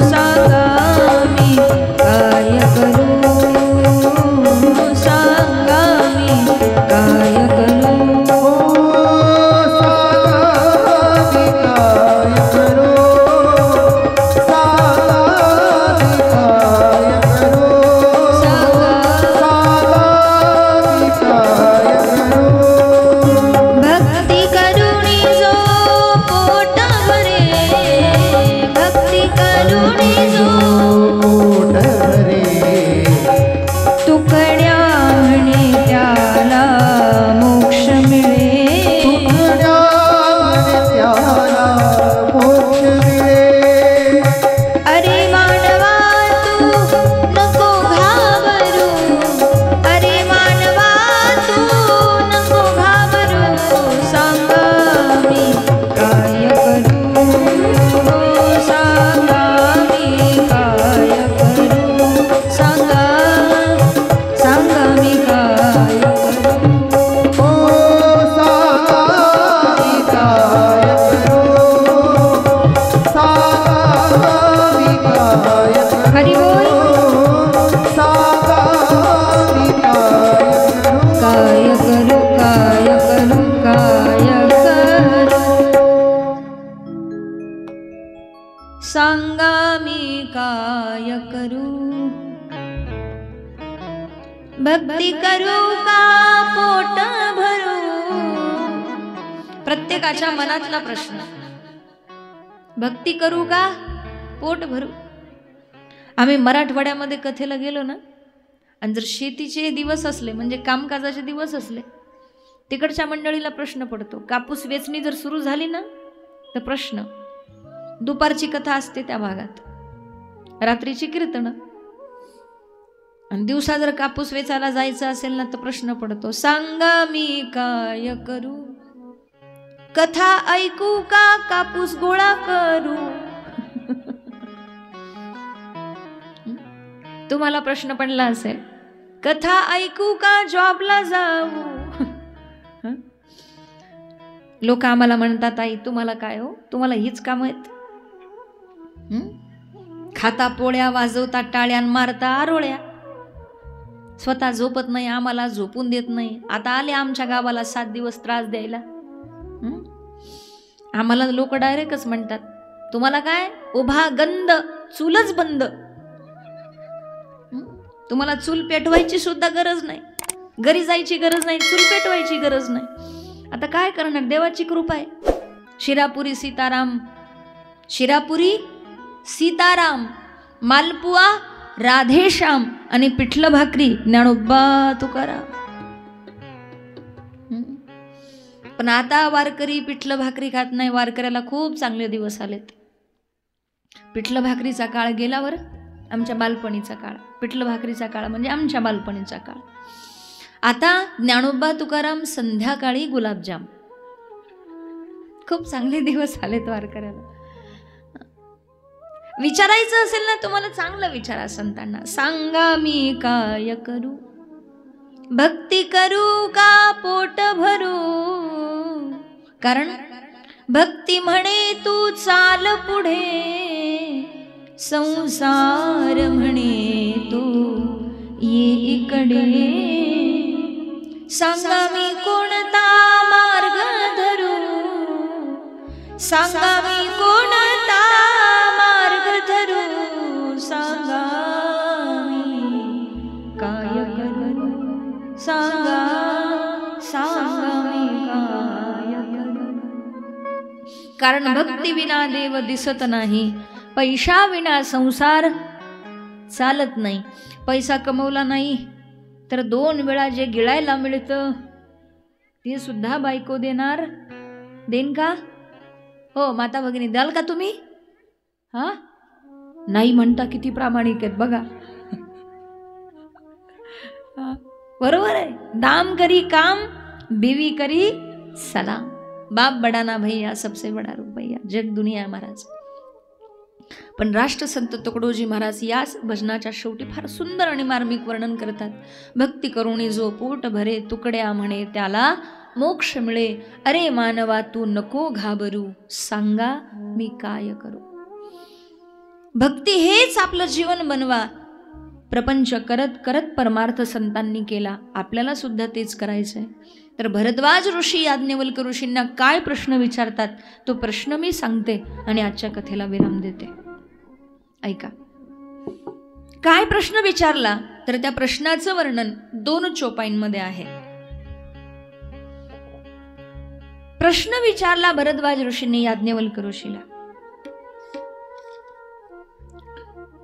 सांगा मी काय करू, सांगा मी काय करू, ओ सांगा मी काय करू, सांगा मी काय करू, सांगा मी काय करू. भक्ती करुणी जो पोट भरे, भक्ती करुणी जो पोट भरे, तुकड्या म्हणे त्याला मोक्ष मिळे, तुकड्या म्हणे त्याला मोक्ष मिळे. अरे मानवा तू नको घाबरू, अरे मानवा तू नको घाबरू, सांगा मी काय करू, सांगा मी काय करू, सांगा, सांगा मी काय करू, ओ सांगा मी काय करू, सांगा मी काय करू, हरी बोल, सांगा मी काय करू. काय करू, काय करू, सांगा मी काय करू, भक्ती करू का पोट भरू, प्रत्येकाच्या मनातला प्रश्न, भक्ती करू का पोट भरू. आम्ही मराठवाड्यामध्ये कथेला गेलो ना, आणि जर शेतीचे दिवस असले म्हणजे कामकाजाचे दिवस असले, तिकडच्या मंडळीला प्रश्न पडतो. कापूस वेचणी जर सुरू झाली ना तर प्रश्न, दुपारची कथा असते त्या भागात, रात्रीची कीर्तन, आणि दिवसा जर कापूस वेचायला जायचं असेल ना तर प्रश्न पडतो, सांगा मी काय करू, कथा ऐकू का कापूस गोळा करू. तुम्हाला प्रश्न पडला असेल, कथा ऐकू का जॉबला जाऊ. लोक आम्हाला म्हणतात, आई तुम्हाला काय हो, तुम्हाला हीच काम आहेत, खाता पोळ्या, वाजवता टाळ्या, मारता आरोळ्या, स्वतः झोपत नाही, आम्हाला झोपून देत नाही. आता आले आमच्या गावाला 7 दिवस त्रास द्यायला. आम्हाला लोक डायरेक्टच म्हणतात, तुम्हाला काय उभा गंध, चूलच बंद, तुम्हाला चूल पेटवायची सुद्धा गरज नाही, घरी जायची गरज नाही, चूल पेटवायची गरज नाही. आता काय करणार, देवाची कृपा आहे. शिरापुरी सीताराम, शिरापुरी सीताराम, मालपुआ राधेश्याम आणि पिठलं भाकरी ज्ञानोबा तुकाराम. पण आता वारकरी पिठलं भाकरी खात नाही. वारकऱ्याला खूप चांगले दिवस आलेत. पिठलं भाकरीचा काळ गेला बरं. आमच्या बालपणीचा काळ, पिठलं भाकरीचा काळ म्हणजे आमच्या बालपणीचा काळ. आता ज्ञानोबा तुकाराम संध्याकाळी गुलाबजाम. खूप चांगले दिवस आलेत वारकऱ्याला. विचारायचं असेल ना तुम्हाला, चांगलं विचारा संतांना. सांगा मी काय करू, भक्ती करू का पोट भरू. कारण भक्ती म्हणे तू चाल पुढे, संसार म्हणे तू ये इकडे. सांगा मी कोणता मार्ग धरू, सांगा मी कोणता मार्ग धरू. सांगा मी काय करू, सांगा सांगा मी काय करू. कारण भक्ती विना देव दिसत नाही, पैशा विना संसार चालत नाही. पैसा कमवला नाही तर 2 वेळा जे गिळायला मिळतं ते सुद्धा बायको देणार. देईन का हो माता भगिनी, द्याल का तुम्ही? हा नाही म्हणता किती प्रामाणिक आहेत बघा. बरोबर आहे. दाम करी काम, बीवी करी सलाम. बाप बडा ना भैया, सबसे बडा रुपैया. जग दुनिया महाराज. पण राष्ट्रसंत तुकडोजी महाराज याच भजनाच्या शेवटी फार सुंदर आणि मार्मिक वर्णन करतात. भक्ती करुणी जो पोट भरे, तुकड्या म्हणे त्याला मोक्ष मिळे. अरे मानवा तू नको घाबरू, सांगा मी काय करू. भक्ती हेच आपलं जीवन बनवा. प्रपंच करत करत परमार्थ संतांनी केला, आपल्याला सुद्धा तेच करायचंय. तर भरद्वाज ऋषी याज्ञवल्क ऋषींना काय प्रश्न विचारतात तो प्रश्न मी सांगते आणि आजच्या कथेला विराम देते. ऐका. काय प्रश्न विचारला तर त्या प्रश्नाचं वर्णन 2 चोपाईंमध्ये आहे. प्रश्न विचारला भरद्वाज ऋषींनी याज्ञवल्क ऋषीला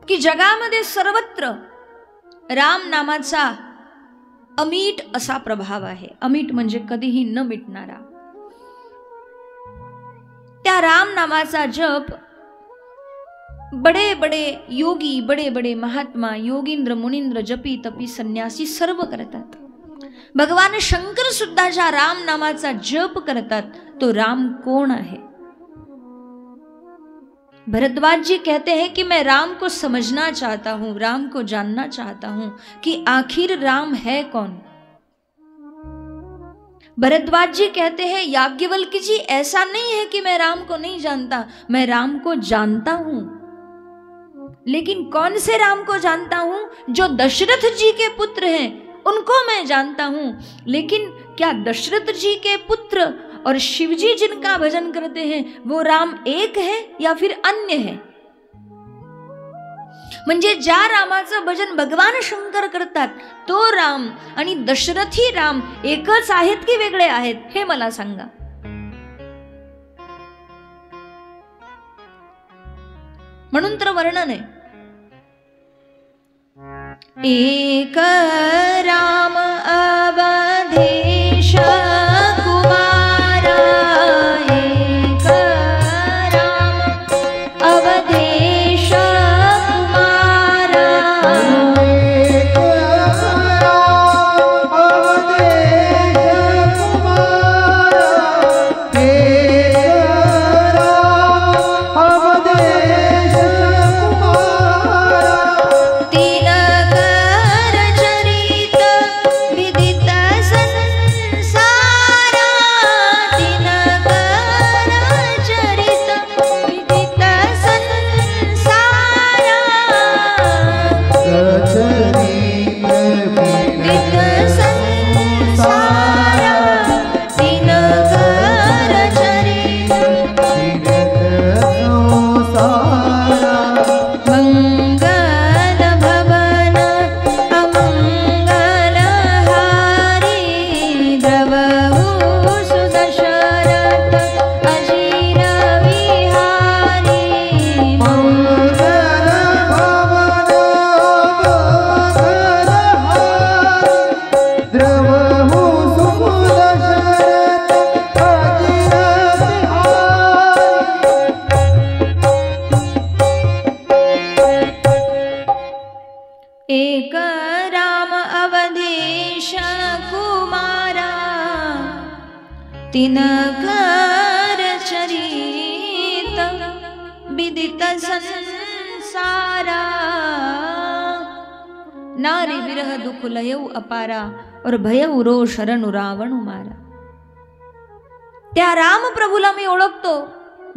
की जगामध्ये सर्वत्र राम नामाचा अमीट असा प्रभाव आहे. अमीट म्हणजे कधीही न मिटणारा. त्या राम नामाचा जप बडे बडे योगी, बडे बडे महात्मा, योगींद्र, मुनींद्र, जपी तपी संन्यासी सर्व करतात. भगवान शंकर सुद्धा ज्या राम नामाचा जप करतात तो राम कोण आहे? भरद्वाज जी कहते हैं कि मैं राम को समझना चाहता हूं, राम को जानना चाहता हूं कि आखिर राम है कौन. भरद्वाज जी कहते हैं याज्ञवल्क्य जी ऐसा नहीं है कि मैं राम को नहीं जानता, मैं राम को जानता हूं. लेकिन कौन से राम को जानता हूं? जो दशरथ जी के पुत्र हैं उनको मैं जानता हूं. लेकिन क्या दशरथ जी के पुत्र और शिवजी जिनका भजन करते हैं वो राम एक है या फिर अन्य है? म्हणजे ज्या रामाचं भजन भगवान शंकर करतात तो राम आणि दशरथी राम एकच आहेत की वेगळे आहेत हे मला सांगा. म्हणून तर वर्णन आहे. एक राम अवधेश तिनकर चरित विदित संसारा, नारी विरह दुख लयऊ अपारा, और भयऊ रो शरण रावण मारा. त्या राम प्रभूला मी ओळखतो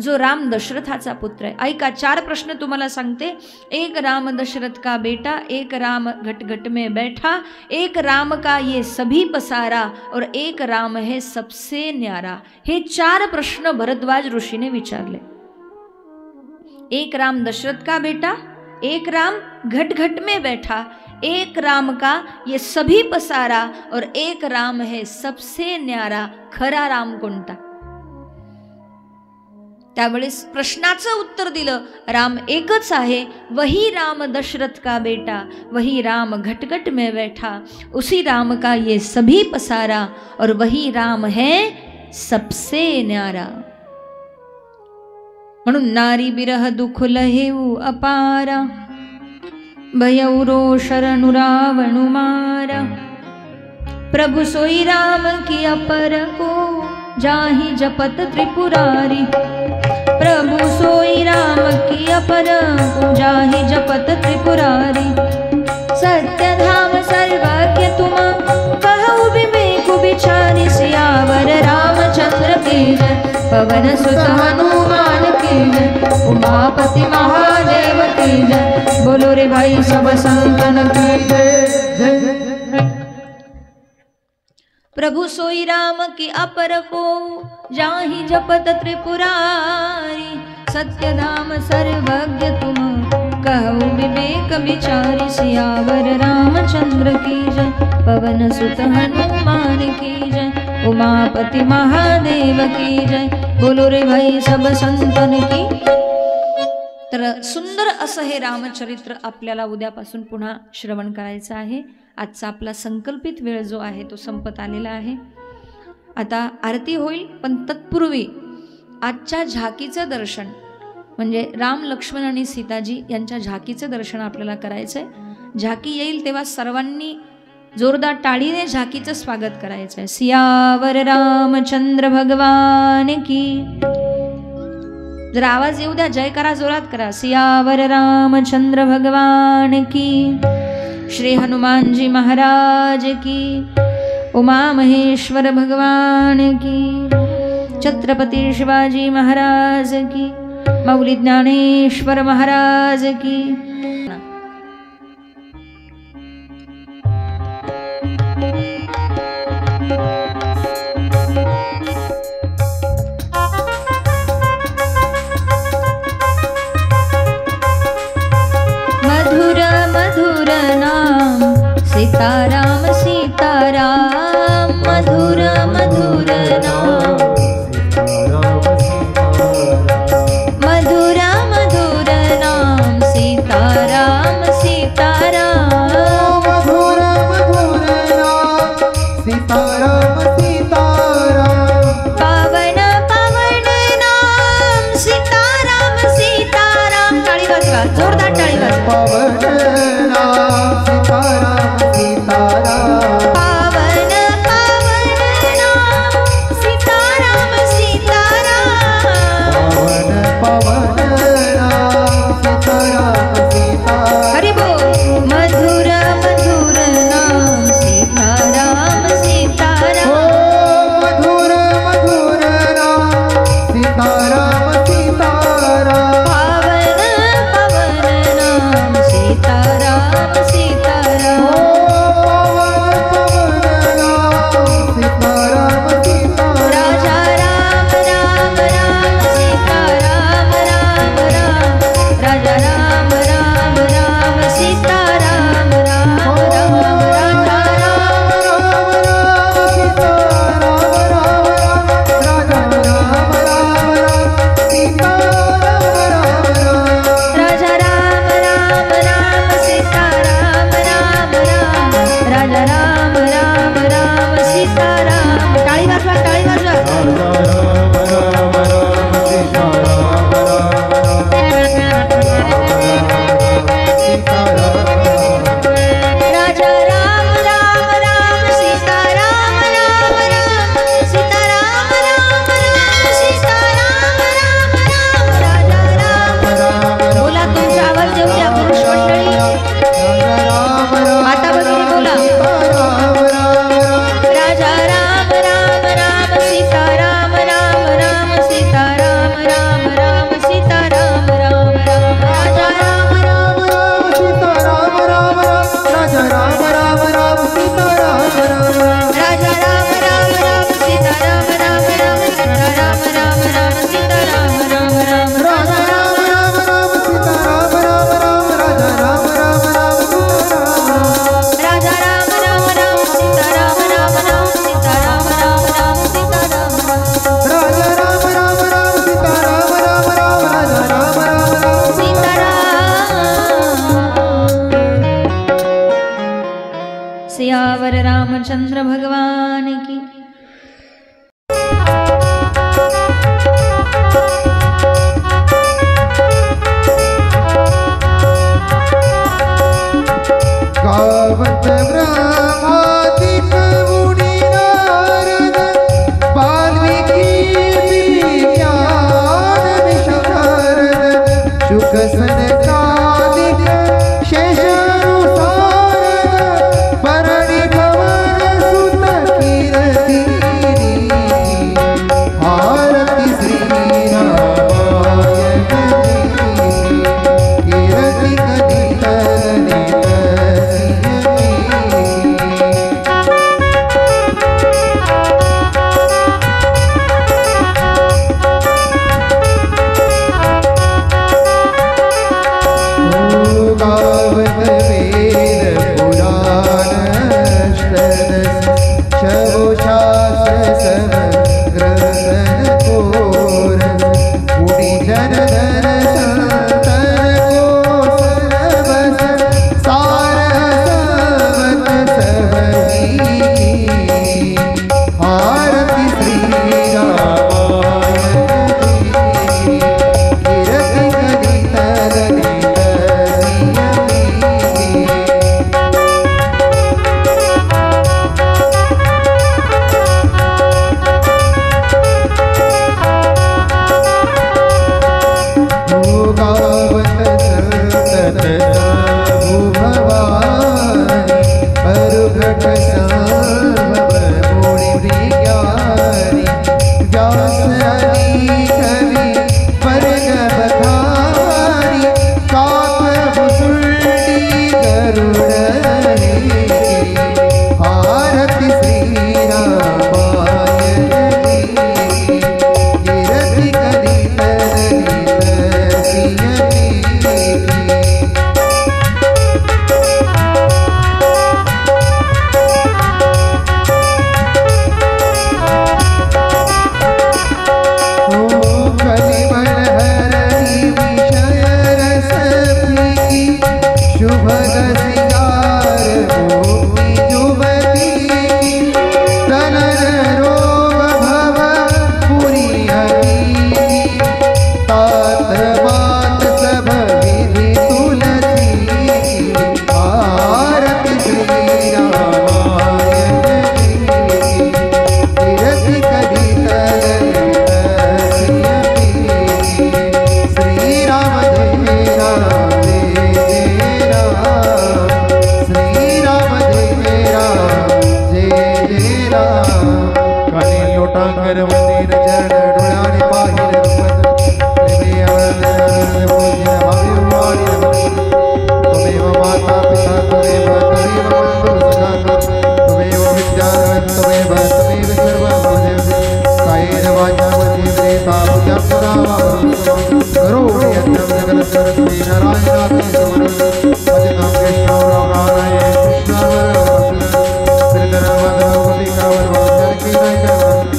जो राम दशरथाचा पुत्र आहे. ऐका, 4 प्रश्न तुम्हाला सांगते. एक राम दशरथ का बेटा, एक राम घट घट में बैठा, एक राम का ये सभी पसारा, और एक राम है सबसे न्यारा. हे 4 प्रश्न भरद्वाज ऋषीने विचारले. एक राम दशरथ का बेटा, एक राम घट घट में बैठा, एक राम का ये सभी पसारा, और एक राम है सबसे न्यारा. खरा राम कोणता? त्यावेळेस प्रश्नाचं उत्तर दिलं, राम एकच आहे. वही राम दशरथ का बेटा, वही राम घट घट में बैठा, उसी राम का ये सभी पसारा, और वही राम है सबसे न्यारा. म्हणून नारी बिरह दुख लहेऊ अपारा, भयऊ रो शरणु रावणु मारा. प्रभु सोई राम की अपर को, जाहि जपत त्रिपुरारी. प्रभु सोई राम की अपर को, जाहि जपत त्रिपुरारी. सत्य धाम सर्वज्ञ तुम, कहु विवेक विचारी. सियावर रामचंद्र की जय, पवन सुत हनुमान की जय, उमापति महादेव की जय. बोलो रे भाई सब संतन की जय. प्रभु सोई राम की अपर को, जाहि जपत त्रिपुरारी. सत्य धाम सर्वज्ञ तुम, कहु विवेक विचारी. सियावर रामचंद्र की जय, पवन सुत हनुमान की जय, उमापति महादेव की जय. बोलो रे भाई सब संतन की. तर सुंदर असं हे रामचरित्र आपल्याला उद्यापासून पुन्हा श्रवण करायचं आहे. आजचा आपला संकल्पित वेळ जो आहे तो संपत आलेला आहे. आता आरती होईल, पण तत्पूर्वी आजच्या झाकीचं दर्शन, म्हणजे राम लक्ष्मण आणि सीताजी यांच्या झाकीचं दर्शन आपल्याला करायचं आहे. झाकी येईल तेव्हा सर्वांनी जोरदार टाळीने झाकीचं स्वागत करायचं आहे. सियावर रामचंद्र भगवान की. जरा आवाज येऊ द्या, जयकारा जोरात करा. सियावर रामचंद्र भगवान की. श्री हनुमान जी महाराज की. उमा महेश्वर भगवान की. छत्रपती शिवाजी महाराज की. माऊली ज्ञानेश्वर महाराज की. मधुर मधुर नाम सीताराम सीताराम. मधुर मधुर नाम, मधुर मधुर नाम सीताराम. रामचंद्र भगवान की। गावत ब्रह्मादिक मुनी नारद वाल्मीकि विज्ञान विशारद शुक सनकादिक शेषानुसारद परणी भवन सुत कीर्ति आरती श्री रामायण कीर्ति कदितने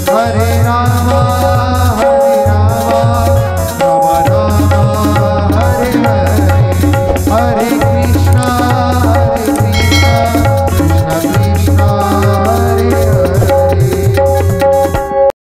हरे राम